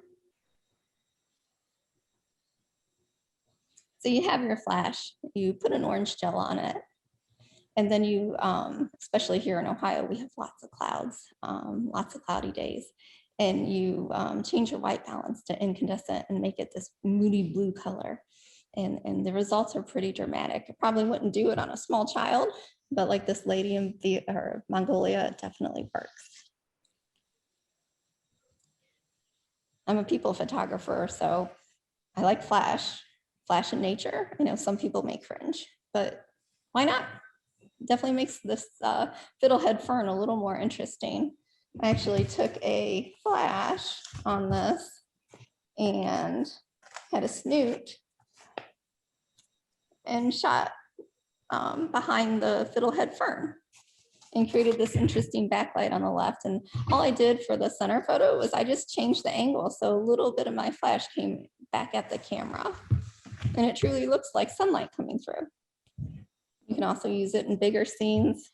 So you have your flash, you put an orange gel on it, and then you, especially here in Ohio, we have lots of clouds, lots of cloudy days, and you change your white balance to incandescent and make it this moody blue color. And the results are pretty dramatic. I probably wouldn't do it on a small child, but like this lady in Mongolia, it definitely works. I'm a people photographer, so I like flash in nature. I know some people may cringe, but why not? Definitely makes this fiddlehead fern a little more interesting. I actually took a flash on this and had a snoot and shot behind the fiddlehead fern and created this interesting backlight on the left. And all I did for the center photo was I just changed the angle. So a little bit of my flash came back at the camera, and it truly looks like sunlight coming through. You can also use it in bigger scenes.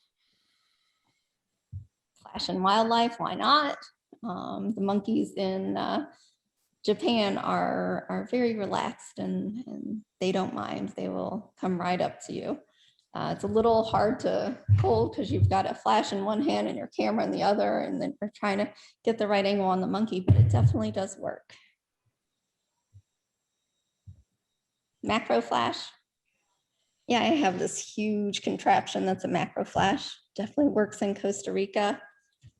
Flash in wildlife, why not? The monkeys in Japan are very relaxed and they don't mind. They will come right up to you. It's a little hard to hold because you've got a flash in one hand and your camera in the other, and then you're trying to get the right angle on the monkey, but it definitely does work. Macro flash. Yeah, I have this huge contraption that's a macro flash. Definitely works in Costa Rica.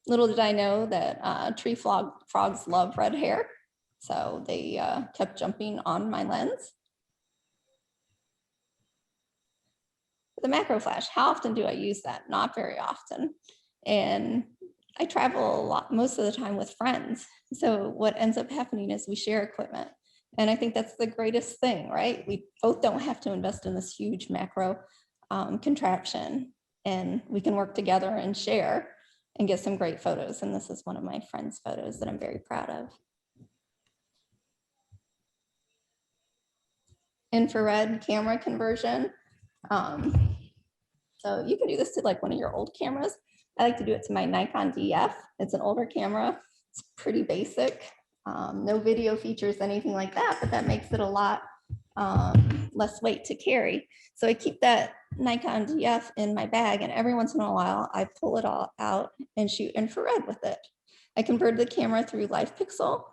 Little did I know that tree frogs love red hair. So they kept jumping on my lens. The macro flash, how often do I use that? Not very often. And I travel a lot, most of the time with friends. So what ends up happening is we share equipment. And I think that's the greatest thing, right? We both don't have to invest in this huge macro contraption, and we can work together and share and get some great photos. And this is one of my friend's photos that I'm very proud of. Infrared camera conversion. So you can do this to like one of your old cameras. I like to do it to my Nikon DF. It's an older camera. It's pretty basic. No video features, anything like that, but that makes it a lot less weight to carry. So I keep that Nikon DF in my bag, and every once in a while I pull it all out and shoot infrared with it. I converted the camera through Live Pixel.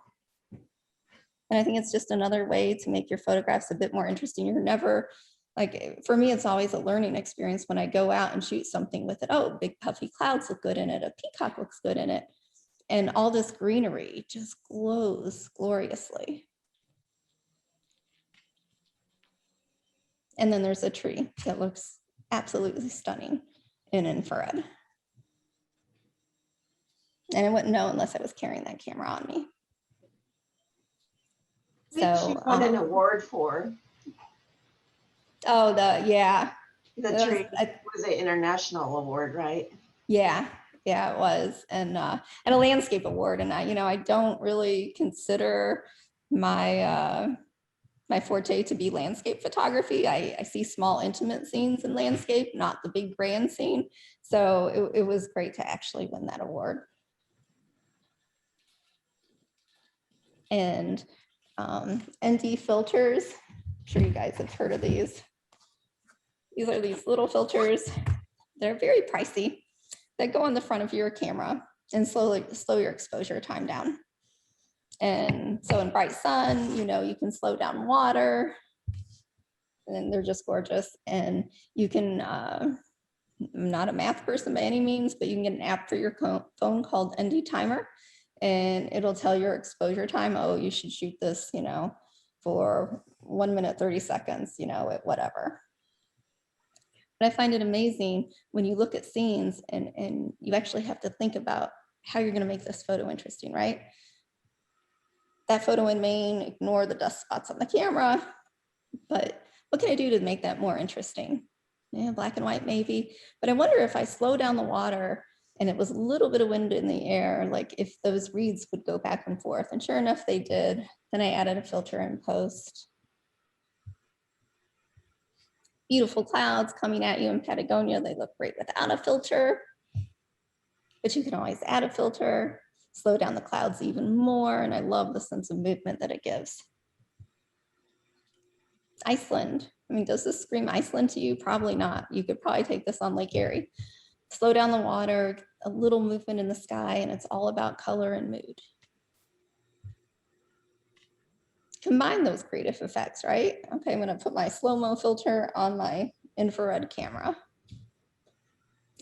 And I think it's just another way to make your photographs a bit more interesting. You're never, like, for me, it's always a learning experience when I go out and shoot something with it. Oh, big puffy clouds look good in it. A peacock looks good in it. And all this greenery just glows gloriously. And then there's a tree that looks absolutely stunning in infrared. And I wouldn't know unless I was carrying that camera on me. Which So, you won an award for. oh, yeah. The trade was an international award, right? Yeah, yeah, it was, and a landscape award. And I don't really consider my my forte to be landscape photography. I see small, intimate scenes in landscape, not the big grand scene. So it was great to actually win that award. And ND filters, I'm sure you guys have heard of these. These are these little filters. They're very pricey. That go on the front of your camera and slow your exposure time down. And so in bright sun, you can slow down water, and they're just gorgeous. And you can, I'm not a math person by any means, but you can get an app for your phone called ND Timer, and it'll tell your exposure time. Oh, you should shoot this, for 1 minute, 30 seconds, at whatever. But I find it amazing when you look at scenes and you actually have to think about how you're going to make this photo interesting, right? That photo in Maine, ignore the dust spots on the camera, but what can I do to make that more interesting? Yeah, black and white maybe, but I wonder if I slow down the water and it was a little bit of wind in the air, like if those reeds would go back and forth. And sure enough, they did. Then I added a filter in post. Beautiful clouds coming at you in Patagonia. They look great without a filter, but you can always add a filter, slow down the clouds even more. And I love the sense of movement that it gives. Iceland. I mean, does this scream Iceland to you? Probably not. You could probably take this on Lake Erie. Slow down the water, a little movement in the sky, and it's all about color and mood. Combine those creative effects, right? Okay, I'm gonna put my slow-mo filter on my infrared camera.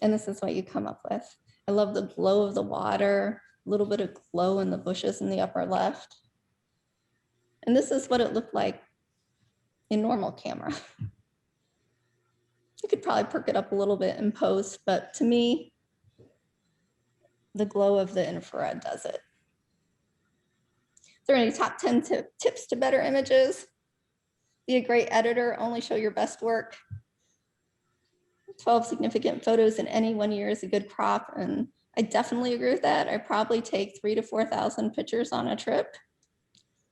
And this is what you come up with. I love the glow of the water, a little bit of glow in the bushes in the upper left. And this is what it looked like in normal camera. You could probably perk it up a little bit in post, but to me, the glow of the infrared does it. Is there any top 10 tips to better images? Be a great editor, only show your best work. 12 significant photos in any 1 year is a good crop, and I definitely agree with that. I probably take 3,000 to 4,000 pictures on a trip.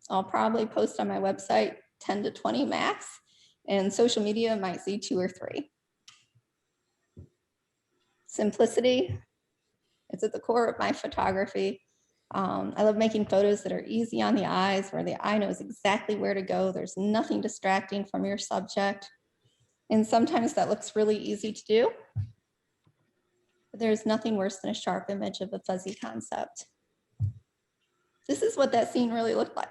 I'll probably post on my website 10 to 20 max, and social media might see 2 or 3. Simplicity, it's at the core of my photography. I love making photos that are easy on the eyes, where the eye knows exactly where to go. There's nothing distracting from your subject. And sometimes that looks really easy to do. But there's nothing worse than a sharp image of a fuzzy concept. This is what that scene really looked like.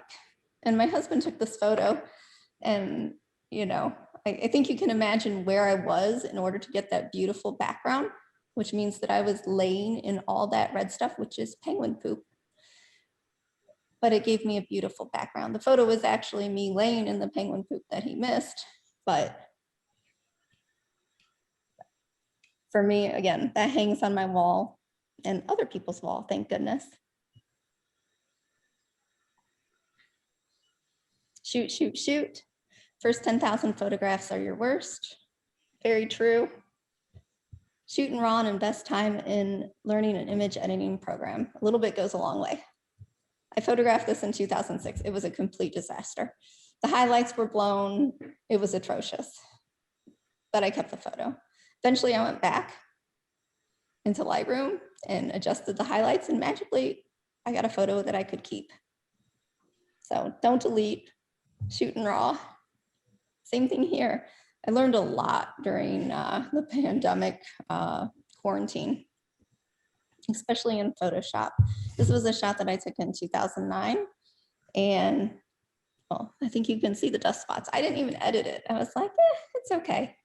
And my husband took this photo, and I think you can imagine where I was in order to get that beautiful background, which means that I was laying in all that red stuff, which is penguin poop. But it gave me a beautiful background. The photo was actually me laying in the penguin poop that he missed. But for me, again, that hangs on my wall and other people's wall, thank goodness. Shoot, shoot, shoot. First 10,000 photographs are your worst. Very true. Shoot in RAW and invest time in learning an image editing program. A little bit goes a long way. I photographed this in 2006. It was a complete disaster. The highlights were blown. It was atrocious, but I kept the photo. Eventually I went back into Lightroom and adjusted the highlights, and magically I got a photo that I could keep. So don't delete, shoot in RAW. Same thing here. I learned a lot during the pandemic quarantine, especially in Photoshop. This was a shot that I took in 2009, and well, I think you can see the dust spots. I didn't even edit it. I was like, it's okay.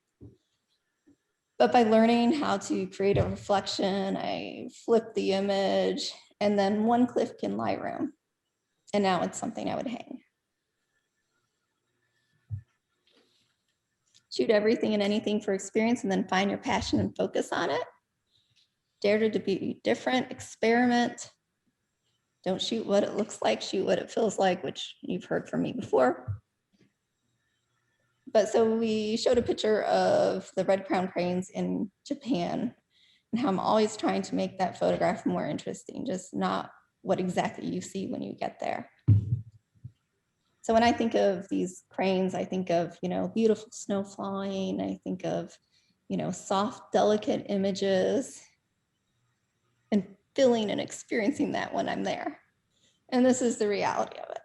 But by learning how to create a reflection, I flipped the image and then one click in Lightroom. And now it's something I would hang. Shoot everything and anything for experience, and then find your passion and focus on it. Dare to be different, experiment. Don't shoot what it looks like, shoot what it feels like, which you've heard from me before. But so we showed a picture of the red crown cranes in Japan and how I'm always trying to make that photograph more interesting, just not what exactly you see when you get there. So when I think of these cranes, I think of, beautiful snow flying. I think of, soft, delicate images and feeling and experiencing that when I'm there. And this is the reality of it.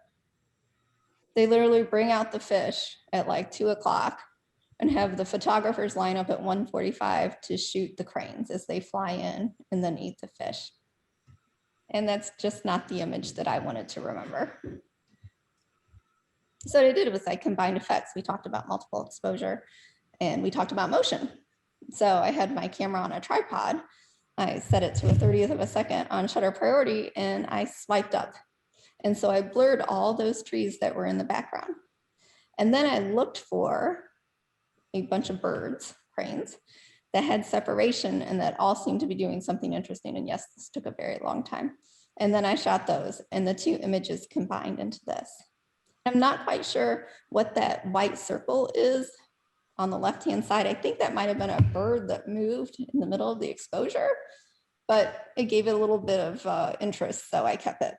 They literally bring out the fish at like 2 o'clock and have the photographers line up at 1:45 to shoot the cranes as they fly in and then eat the fish. And that's just not the image that I wanted to remember. So what I did was I combined effects. We talked about multiple exposure and we talked about motion. So I had my camera on a tripod. I set it to a 30th of a second on shutter priority and I swiped up. And so I blurred all those trees that were in the background. And then I looked for a bunch of birds, cranes, that had separation and that all seemed to be doing something interesting. And yes, this took a very long time. And then I shot those and the two images combined into this. I'm not quite sure what that white circle is on the left-hand side. I think that might've been a bird that moved in the middle of the exposure, but it gave it a little bit of interest, so I kept it.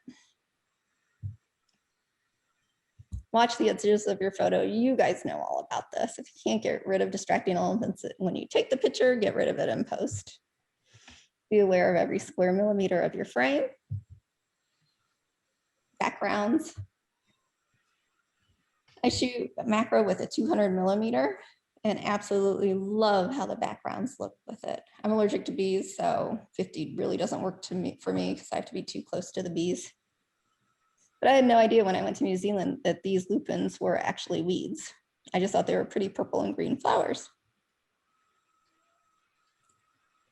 Watch the edges of your photo. You guys know all about this. If you can't get rid of distracting elements when you take the picture, get rid of it in post. Be aware of every square millimeter of your frame. Backgrounds. I shoot macro with a 200 millimeter and absolutely love how the backgrounds look with it. I'm allergic to bees, so 50 really doesn't work for me because I have to be too close to the bees. But I had no idea when I went to New Zealand that these lupins were actually weeds. I just thought they were pretty purple and green flowers.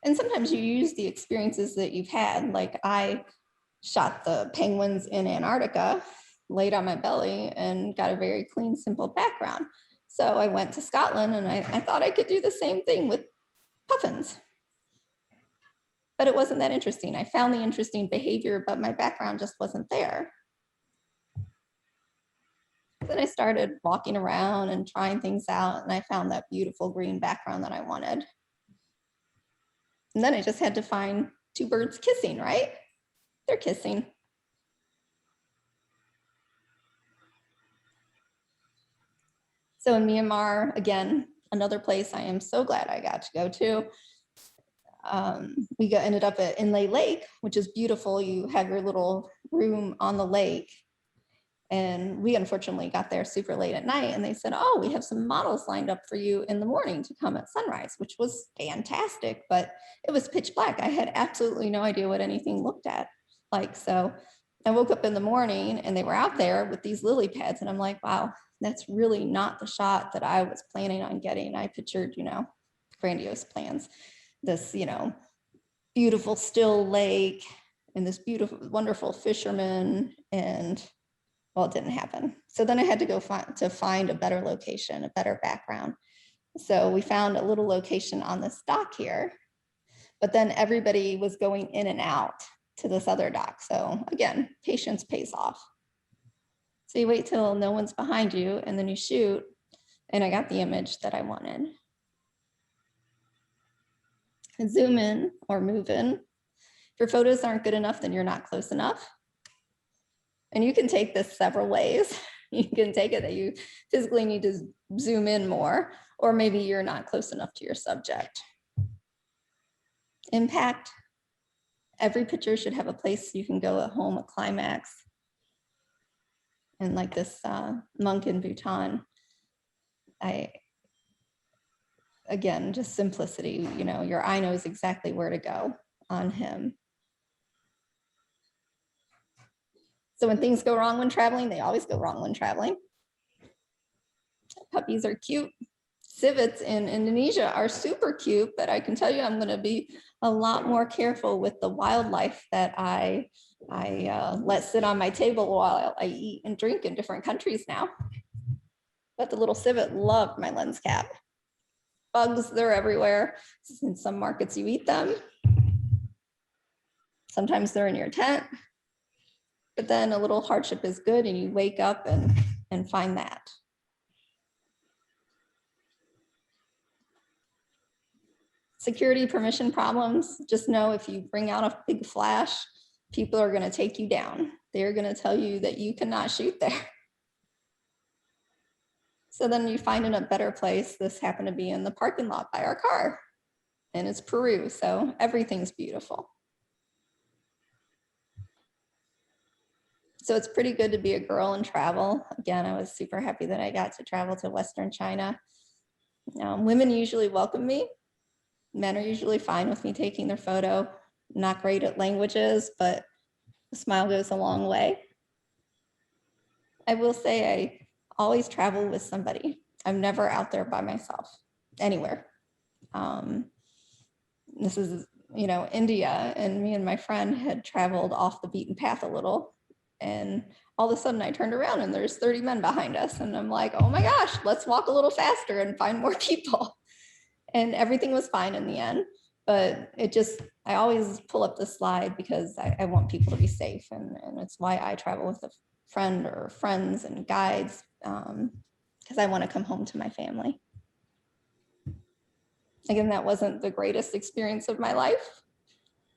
And sometimes you use the experiences that you've had. Like I shot the penguins in Antarctica, laid on my belly and got a very clean, simple background. So I went to Scotland and I thought I could do the same thing with puffins. But it wasn't that interesting. I found the interesting behavior, but my background just wasn't there. Then I started walking around and trying things out and I found that beautiful green background that I wanted. And then I just had to find two birds kissing, right? They're kissing. So in Myanmar, again, another place I am so glad I got to go to. We ended up at Inlay Lake, which is beautiful. You have your little room on the lake. And we unfortunately got there super late at night and they said, oh, we have some models lined up for you in the morning to come at sunrise, which was fantastic, but it was pitch black. I had absolutely no idea what anything looked like. So I woke up in the morning and they were out there with these lily pads and I'm like, wow, that's really not the shot that I was planning on getting. I pictured, grandiose plans, this, beautiful still lake and this beautiful, wonderful fisherman and well, it didn't happen. So then I had to go find a better location, a better background. So we found a little location on this dock here, but then everybody was going in and out to this other dock. So again, patience pays off. So you wait till no one's behind you and then you shoot, and I got the image that I wanted. And zoom in or move in. If your photos aren't good enough, then you're not close enough. And you can take this several ways. You can take it that you physically need to zoom in more, or maybe you're not close enough to your subject. Impact. Every picture should have a place you can go at home, a climax. And like this monk in Bhutan, again, just simplicity, your eye knows exactly where to go on him. So when things go wrong when traveling, they always go wrong when traveling. Puppies are cute. Civets in Indonesia are super cute, but I can tell you I'm going to be a lot more careful with the wildlife that I let sit on my table while I eat and drink in different countries now. But the little civet loved my lens cap. Bugs, they're everywhere. In some markets you eat them. Sometimes they're in your tent. But then a little hardship is good, and you wake up and find that. Security permission problems, just know if you bring out a big flash, people are going to take you down. They're going to tell you that you cannot shoot there. So then you find in a better place. This happened to be in the parking lot by our car, and it's Peru, so everything's beautiful. So it's pretty good to be a girl and travel. Again, I was super happy that I got to travel to Western China. Women usually welcome me. Men are usually fine with me taking their photo. Not great at languages, but a smile goes a long way. I will say I always travel with somebody. I'm never out there by myself, anywhere. This is, India, and me and my friend had traveled off the beaten path a little. And all of a sudden I turned around and there's 30 men behind us. And I'm like, oh my gosh, let's walk a little faster and find more people. And everything was fine in the end. But I always pull up the slide because I want people to be safe. And it's why I travel with a friend or friends and guides, because I want to come home to my family. Again, that wasn't the greatest experience of my life,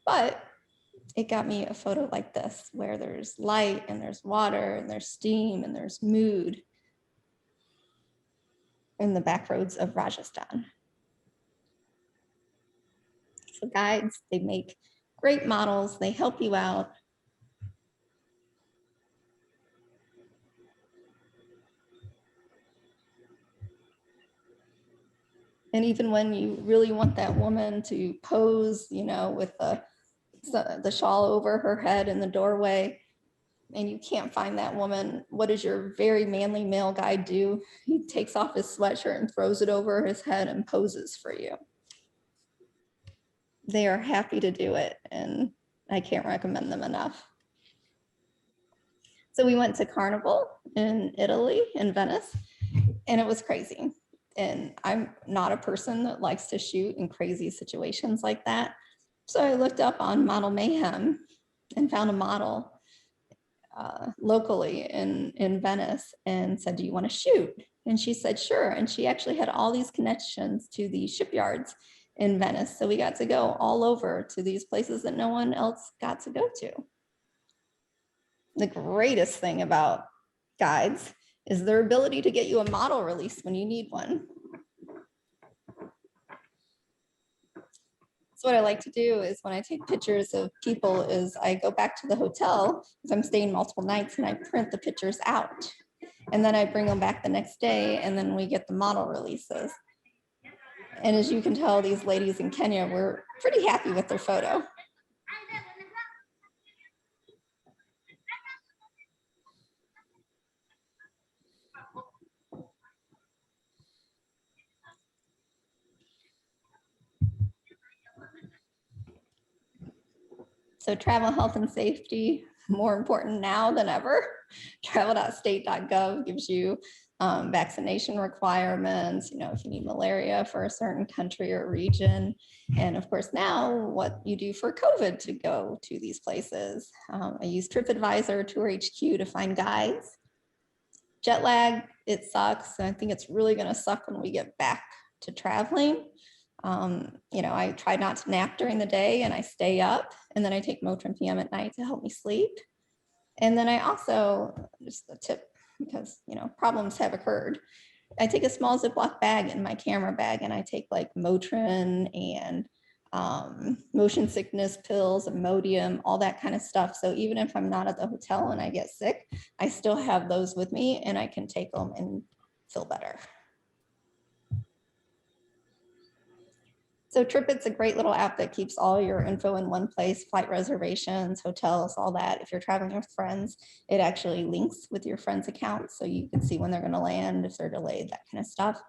but it got me a photo like this, where there's light and there's water and there's steam and there's mood in the back roads of Rajasthan. So guides, they make great models. They help you out. And even when you really want that woman to pose, with the shawl over her head in the doorway, and you can't find that woman, what does your very manly male guide do? He takes off his sweatshirt and throws it over his head and poses for you. They are happy to do it, and I can't recommend them enough. So we went to Carnival in Italy, in Venice, and it was crazy. And I'm not a person that likes to shoot in crazy situations like that. So I looked up on Model Mayhem and found a model locally in Venice and said, do you want to shoot? And she said, sure. And she actually had all these connections to the shipyards in Venice. So we got to go all over to these places that no one else got to go to. The greatest thing about guides is their ability to get you a model release when you need one. So what I like to do is when I take pictures of people is I go back to the hotel, because I'm staying multiple nights, and I print the pictures out. And then I bring them back the next day, and then we get the model releases. And as you can tell, these ladies in Kenya were pretty happy with their photo. So travel health and safety, more important now than ever. Travel.state.gov gives you vaccination requirements, if you need malaria for a certain country or region. And of course, now what you do for COVID to go to these places. I use TripAdvisor, Tour HQ to find guides. Jet lag, it sucks. I think it's really going to suck when we get back to traveling. I try not to nap during the day, and I stay up, and then I take Motrin PM at night to help me sleep. And then I also, just a tip, because, problems have occurred. I take a small Ziploc bag in my camera bag, and I take like Motrin and motion sickness pills, Imodium, all that kind of stuff. So even if I'm not at the hotel and I get sick, I still have those with me, and I can take them and feel better. So TripIt's a great little app that keeps all your info in one place, flight reservations, hotels, all that. If you're traveling with friends, it actually links with your friends' accounts, so you can see when they're going to land, if they're delayed, that kind of stuff.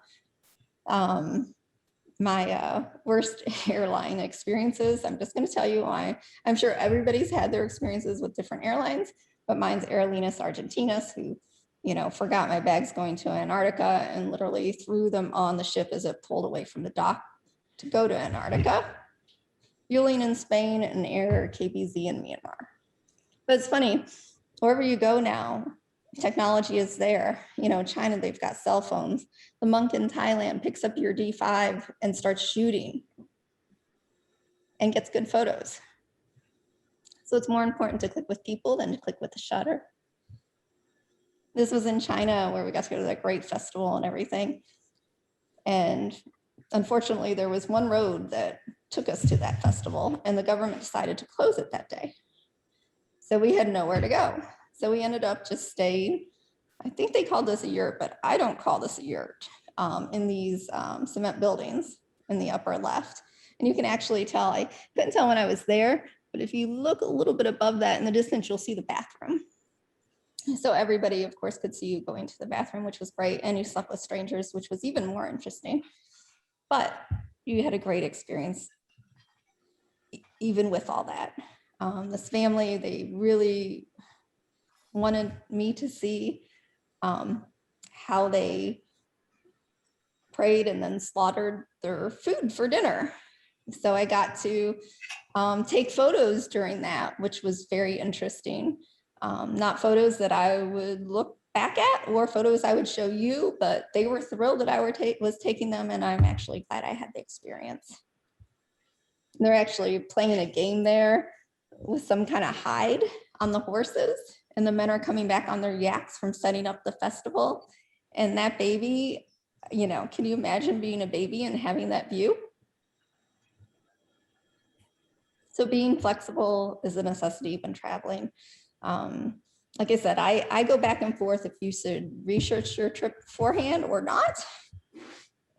My worst airline experiences, I'm just going to tell you why. I'm sure everybody's had their experiences with different airlines, but mine's Aerolíneas Argentinas, who forgot my bags going to Antarctica and literally threw them on the ship as it pulled away from the dock to go to Antarctica. Vueling in Spain, and Air KBZ in Myanmar. But it's funny, Wherever you go now, technology is there. You know, China, they've got cell phones. The monk in Thailand picks up your D5 and starts shooting and gets good photos. So it's more important to click with people than to click with the shutter. This was in China where we got to go to that great festival and everything. And unfortunately, there was one road that took us to that festival and the government decided to close it that day. So we had nowhere to go. So we ended up just staying. I think they called this a yurt, but I don't call this a yurt, in these cement buildings in the upper left. And you can actually tell, I couldn't tell when I was there, but if you look a little bit above that in the distance, you'll see the bathroom. So everybody, of course, could see you going to the bathroom, which was great. And you slept with strangers, which was even more interesting. But you had a great experience, even with all that. This family, they really wanted me to see how they prayed and then slaughtered their food for dinner. So I got to take photos during that, which was very interesting. Not photos that I would look back at or photos I would show you, but they were thrilled that I was taking them, and I'm actually glad I had the experience. They're actually playing a game there with some kind of hide on the horses, and the men are coming back on their yaks from setting up the festival. And that baby, you know, can you imagine being a baby and having that view? So being flexible is a necessity when traveling. Like I said, I go back and forth if you should research your trip beforehand or not.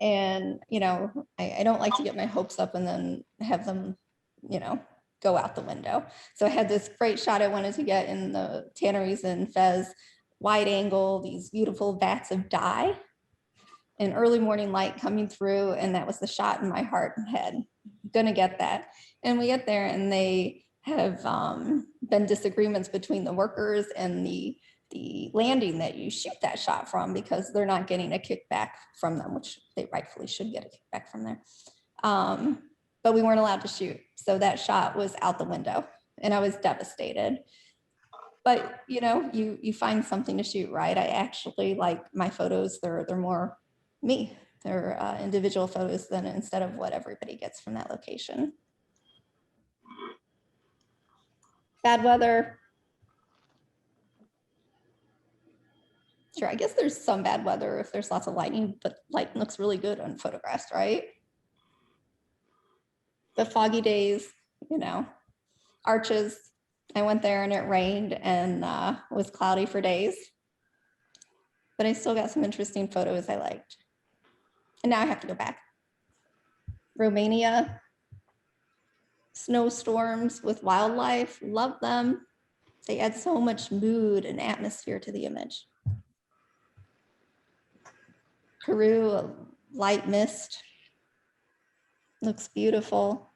And, you know, I don't like to get my hopes up and then have them, you know, go out the window. So I had this great shot I wanted to get in the tanneries in Fez, wide angle, these beautiful vats of dye and early morning light coming through. And that was the shot in my heart and head. Gonna get that. And we get there and they have been disagreements between the workers and the landing that you shoot that shot from, because they're not getting a kickback from them, which they rightfully should get a kickback from there. But we weren't allowed to shoot. So that shot was out the window and I was devastated. But you know, you find something to shoot, right? I actually like my photos, they're more me. They're individual photos than instead of what everybody gets from that location. Bad weather. Sure, I guess there's some bad weather if there's lots of lightning, but lightning looks really good on photographs, right? The foggy days, you know, Arches, I went there and it rained and was cloudy for days, but I still got some interesting photos I liked. And now I have to go back. Romania, snowstorms with wildlife, love them. They add so much mood and atmosphere to the image. Peru, a light mist, looks beautiful.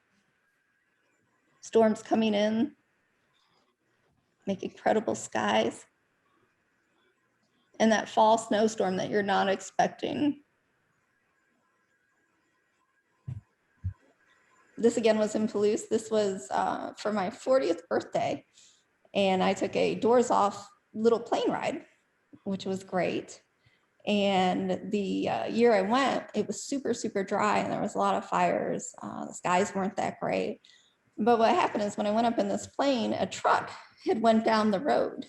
Storms coming in, make incredible skies. And that fall snowstorm that you're not expecting. This again was in Palouse. This was for my 40th birthday. And I took a doors off little plane ride, which was great. And the year I went, it was super, super dry and there was a lot of fires. The skies weren't that great. But what happened is when I went up in this plane, a truck had went down the road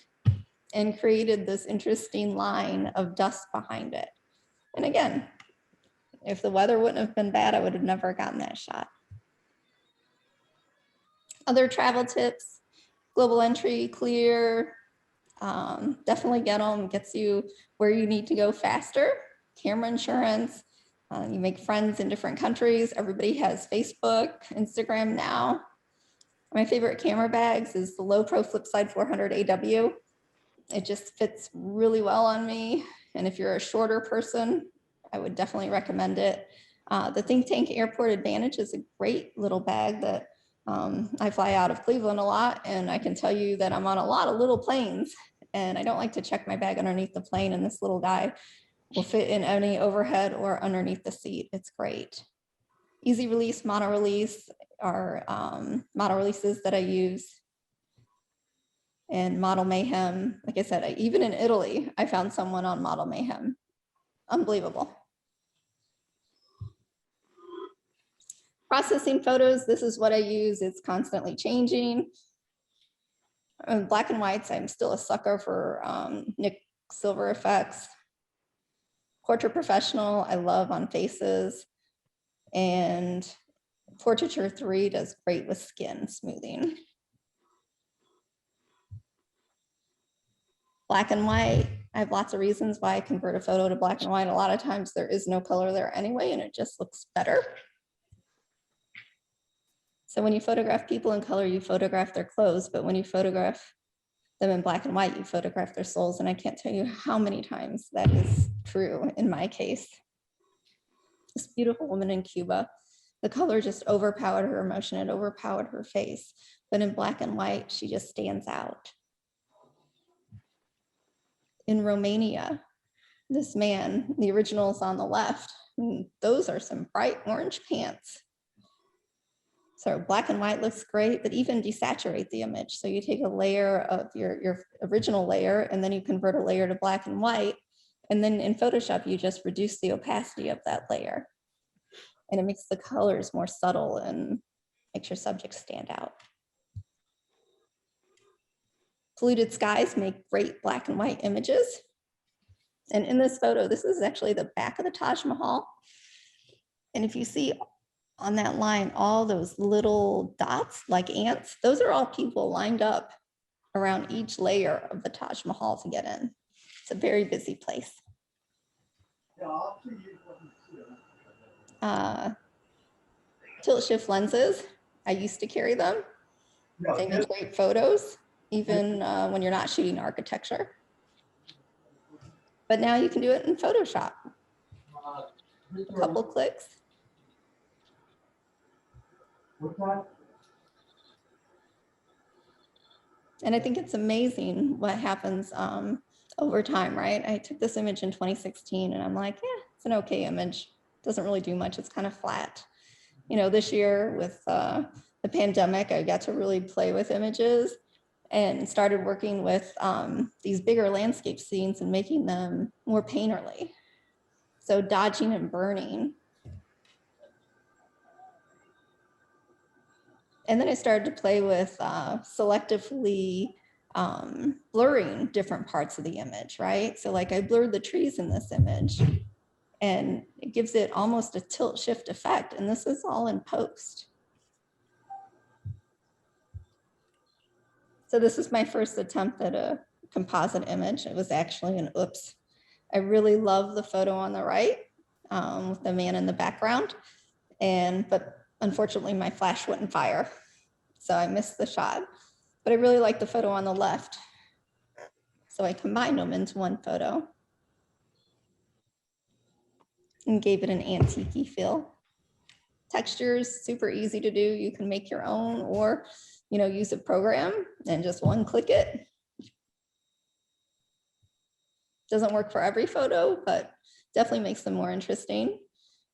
and created this interesting line of dust behind it. And again, if the weather wouldn't have been bad, I would have never gotten that shot. Other travel tips, global entry, clear, definitely get them, gets you where you need to go faster. Camera insurance, you make friends in different countries. Everybody has Facebook, Instagram now. My favorite camera bags is the Low Pro Flipside 400 AW. It just fits really well on me. And if you're a shorter person, I would definitely recommend it. The Think Tank Airport Advantage is a great little bag that I fly out of Cleveland a lot, and I can tell you that I'm on a lot of little planes and I don't like to check my bag underneath the plane, and this little guy will fit in any overhead or underneath the seat. It's great. Easy release, mono release are mono releases that I use. and Model Mayhem. Like I said, even in Italy, I found someone on Model Mayhem. Unbelievable. Processing photos, this is what I use. It's constantly changing. Black and whites, I'm still a sucker for Nick Silver effects. Portrait Professional, I love on faces. And Portraiture 3 does great with skin smoothing. Black and white, I have lots of reasons why I convert a photo to black and white. A lot of times there is no color there anyway, and it just looks better. So when you photograph people in color, you photograph their clothes, but when you photograph them in black and white, you photograph their souls. And I can't tell you how many times that is true in my case. This beautiful woman in Cuba, the color just overpowered her emotion, it overpowered her face. But in black and white, she just stands out. In Romania, this man, the original's on the left, those are some bright orange pants. So black and white looks great, but even desaturate the image. So you take a layer of your original layer, and then you convert a layer to black and white. And then in Photoshop, you just reduce the opacity of that layer. And it makes the colors more subtle and makes your subjects stand out. Polluted skies make great black and white images. And in this photo, this is actually the back of the Taj Mahal. And if you see on that line, all those little dots like ants, those are all people lined up around each layer of the Taj Mahal to get in. It's a very busy place. Tilt shift lenses, I used to carry them. They make great photos, even when you're not shooting architecture. But now you can do it in Photoshop. A couple clicks. And I think it's amazing what happens over time, right? I took this image in 2016 and I'm like, yeah, it's an okay image. Doesn't really do much. It's kind of flat. You know, this year with the pandemic, I got to really play with images and started working with these bigger landscape scenes and making them more painterly. So dodging and burning. And then I started to play with selectively blurring different parts of the image, right? So like I blurred the trees in this image and it gives it almost a tilt shift effect. And this is all in post. So this is my first attempt at a composite image. It was actually an oops. I really love the photo on the right with the man in the background. But unfortunately my flash wouldn't fire. So I missed the shot, but I really like the photo on the left. So I combined them into one photo and gave it an antique-y feel. Textures, super easy to do. You can make your own or, you know, use a program and just one click it. Doesn't work for every photo, but definitely makes them more interesting.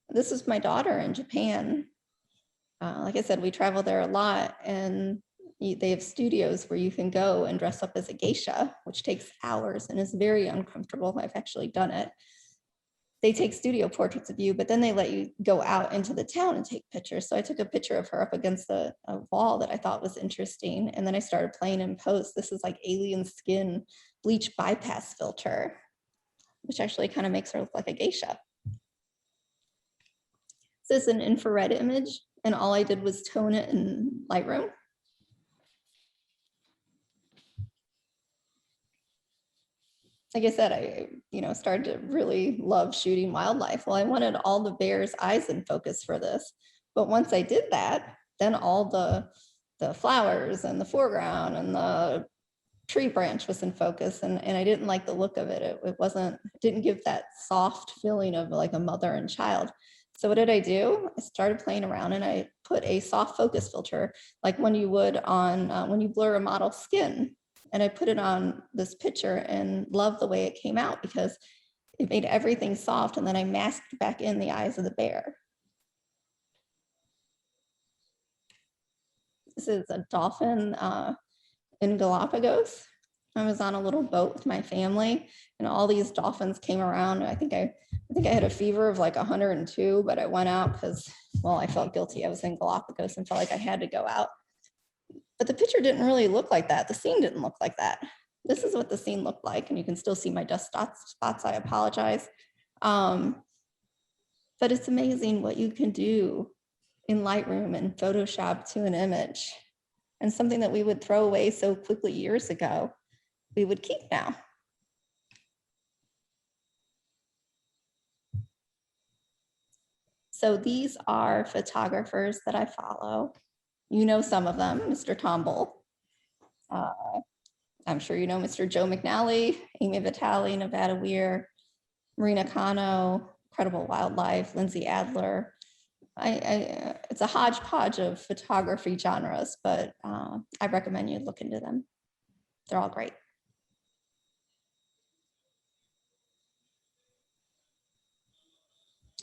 This is my daughter in Japan. Like I said, we travel there a lot and they have studios where you can go and dress up as a geisha, which takes hours and is very uncomfortable. I've actually done it. They take studio portraits of you, but then they let you go out into the town and take pictures. So I took a picture of her up against a wall that I thought was interesting. And then I started playing in post. This is like alien skin bleach bypass filter, which actually kind of makes her look like a geisha. This is an infrared image. And all I did was tone it in Lightroom. Like I said, I started to really love shooting wildlife. Well, I wanted all the bear's eyes in focus for this. But once I did that, then all the flowers and the foreground and the tree branch was in focus. And I didn't like the look of it. It didn't give that soft feeling of like a mother and child. So what did I do? I started playing around and I put a soft focus filter, like when you would on when you blur a model's skin. And I put it on this picture and loved the way it came out because it made everything soft. And then I masked back in the eyes of the bear. This is a dolphin in Galapagos. I was on a little boat with my family, and all these dolphins came around. I think I had a fever of like 102, but I went out because, well, I felt guilty. I was in Galapagos and felt like I had to go out. But the picture didn't really look like that. The scene didn't look like that. This is what the scene looked like, and you can still see my dust spots. I apologize. But it's amazing what you can do in Lightroom and Photoshop to an image, and something that we would throw away so quickly years ago, we would keep now. So these are photographers that I follow. You know some of them, Mr. Tomble. I'm sure you know Mr. Joe McNally, Amy Vitale, Nevada Weir, Marina Cano, Credible Wildlife, Lindsay Adler. It's a hodgepodge of photography genres, but I recommend you look into them. They're all great.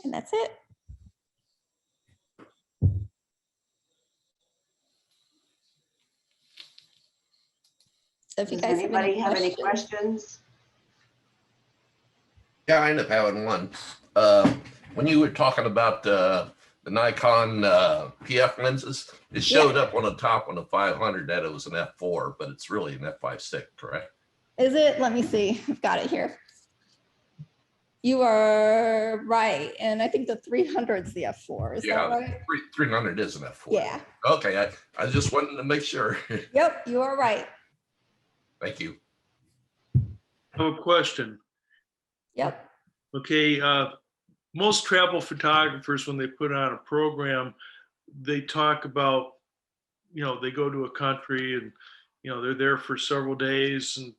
And that's it. So if you Does guys anybody have any questions? Yeah, I end up having one. When you were talking about the Nikon PF lenses, it showed up on the top on the 500 that it was an f4, but it's really an f5.6, correct? Is it? Let me see. I've got it here. You are right. And I think the 300 is the f4. Is that right? 300 is an f4. Yeah. Okay, I just wanted to make sure. Yep, you are right. Thank you. I have a question. Yep. Okay, most travel photographers, when they put on a program, they talk about, they go to a country and, they're there for several days, and,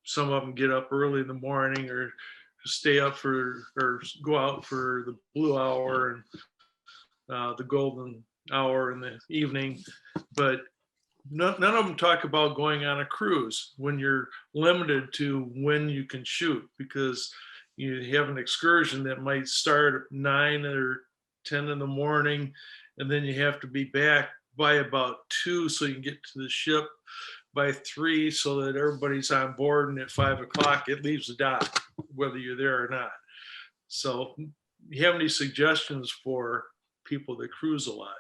some of them get up early in the morning or stay up or go out for the blue hour and the golden hour in the evening. But none of them talk about going on a cruise when you're limited to when you can shoot, because you have an excursion that might start at 9 or 10 in the morning, and then you have to be back by about 2 so you can get to the ship by 3 so that everybody's on board, and at 5 o'clock it leaves the dock, whether you're there or not. So you have any suggestions for people that cruise a lot?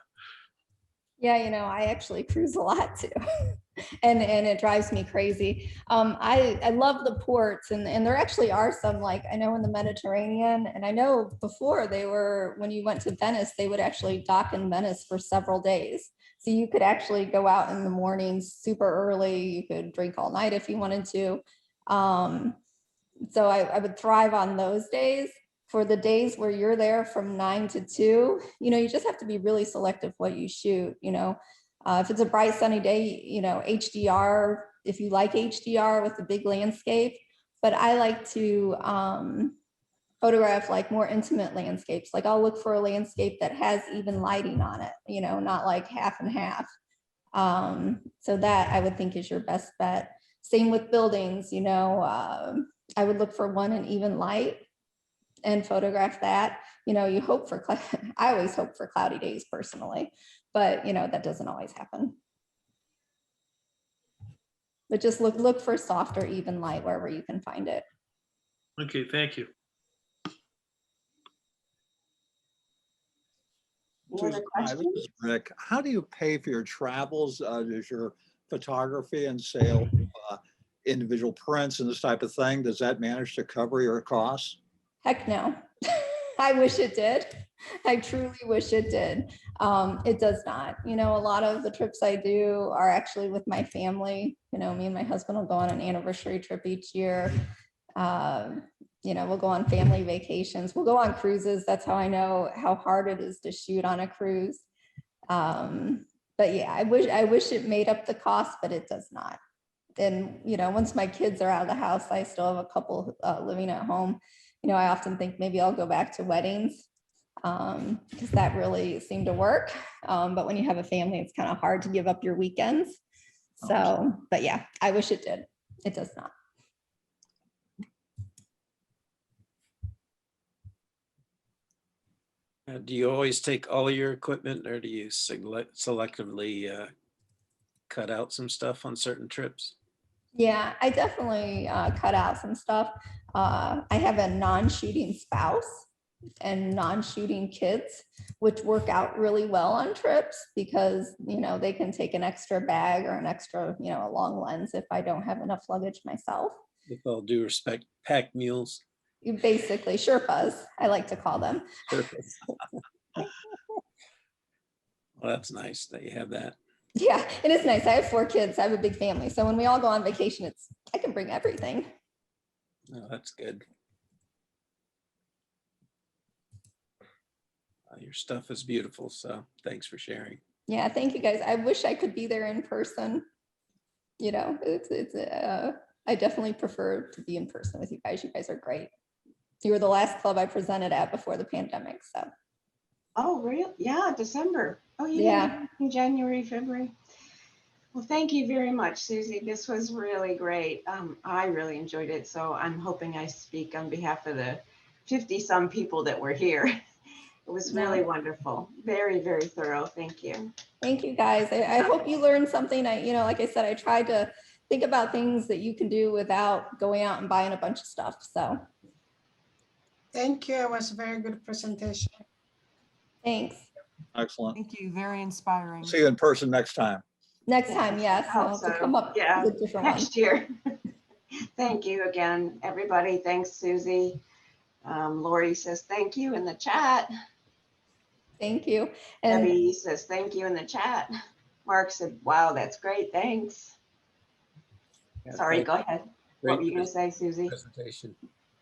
Yeah, I actually cruise a lot too. and it drives me crazy. I love the ports, and there actually are some, like I know in the Mediterranean, and I know before when you went to Venice, they would actually dock in Venice for several days. So you could actually go out in the mornings super early. You could drink all night if you wanted to. So I would thrive on those days. For the days where you're there from 9 to 2, you just have to be really selective what you shoot. If it's a bright sunny day, HDR, if you like HDR with the big landscape. But I like to photograph like more intimate landscapes. Like I'll look for a landscape that has even lighting on it, not like half and half. So that I would think is your best bet. Same with buildings, I would look for one in even light and photograph that. You hope for, I always hope for cloudy days personally, but that doesn't always happen. But just look for soft or even light wherever you can find it. Okay, thank you. Any other Hi, this questions? is Rick. How do you pay for your travels? Does your photography and sale individual prints and this type of thing, does that manage to cover your costs? Heck no. I wish it did. I truly wish it did. It does not. A lot of the trips I do are actually with my family. Me and my husband will go on an anniversary trip each year. We'll go on family vacations. We'll go on cruises. That's how I know how hard it is to shoot on a cruise. But yeah, I wish it made up the cost, but it does not. And, once my kids are out of the house, I still have a couple living at home. I often think maybe I'll go back to weddings because that really seemed to work. But when you have a family, it's kind of hard to give up your weekends. So, but yeah, I wish it did. It does not. Do you always take all your equipment, or do you selectively cut out some stuff on certain trips? Yeah, I definitely cut out some stuff. I have a non-shooting spouse and non-shooting kids, which work out really well on trips because, you know, they can take an extra bag or an extra, you know, a long lens if I don't have enough luggage myself. With all due respect, pack mules. You basically Sherpas, I like to call them. Well, that's nice that you have that. Yeah, it is nice. I have 4 kids. I have a big family. So when we all go on vacation, I can bring everything. Oh, that's good. Your stuff is beautiful, so thanks for sharing. Yeah, thank you guys. I wish I could be there in person. You know, I definitely prefer to be in person with you guys. You guys are great. You were the last club I presented at before the pandemic. So. Oh, real? Yeah, December. Oh, you Yeah. didn't in January, February. Well, thank you very much, Susie. This was really great. I really enjoyed it. So I'm hoping I speak on behalf of the 50-some people that were here. It was really wonderful. Very, very thorough. Thank you. Thank you, guys. I hope you learned something. You know, like I said, I tried to think about things that you can do without going out and buying a bunch of stuff. So Thank you. It was a very good presentation. thanks. Excellent. Thank you. Very inspiring. See you in person next time. Next time, yes. I hope I'll have to so. come up Yeah, with a different one. next year. Thank you again, everybody. Thanks, Susie. Lori says thank you in the chat. Thank you. And Debbie says thank you in the chat. Mark said, wow, that's great. Thanks. Yeah, Sorry, thank- go ahead. great What were you going to say, Susie? presentation.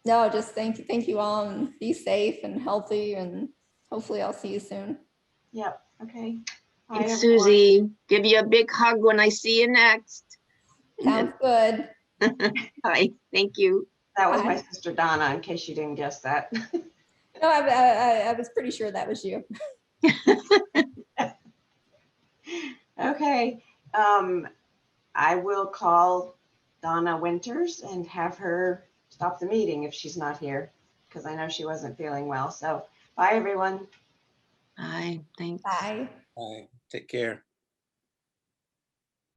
no, just thank you all, and be safe and healthy, and hopefully I'll see you soon. Yep. Okay. Bye, Thanks, everyone. Susie. Give you a big hug when I see you next. Sounds good. Bye. Thank you. That was my Bye. sister Donna, in case you didn't guess that. No, I was pretty sure that was you. Okay. I will call Donna Winters and have her stop the meeting if she's not here, because I know she wasn't feeling well. So bye, everyone. Bye. Thanks. Bye. Bye. Take care.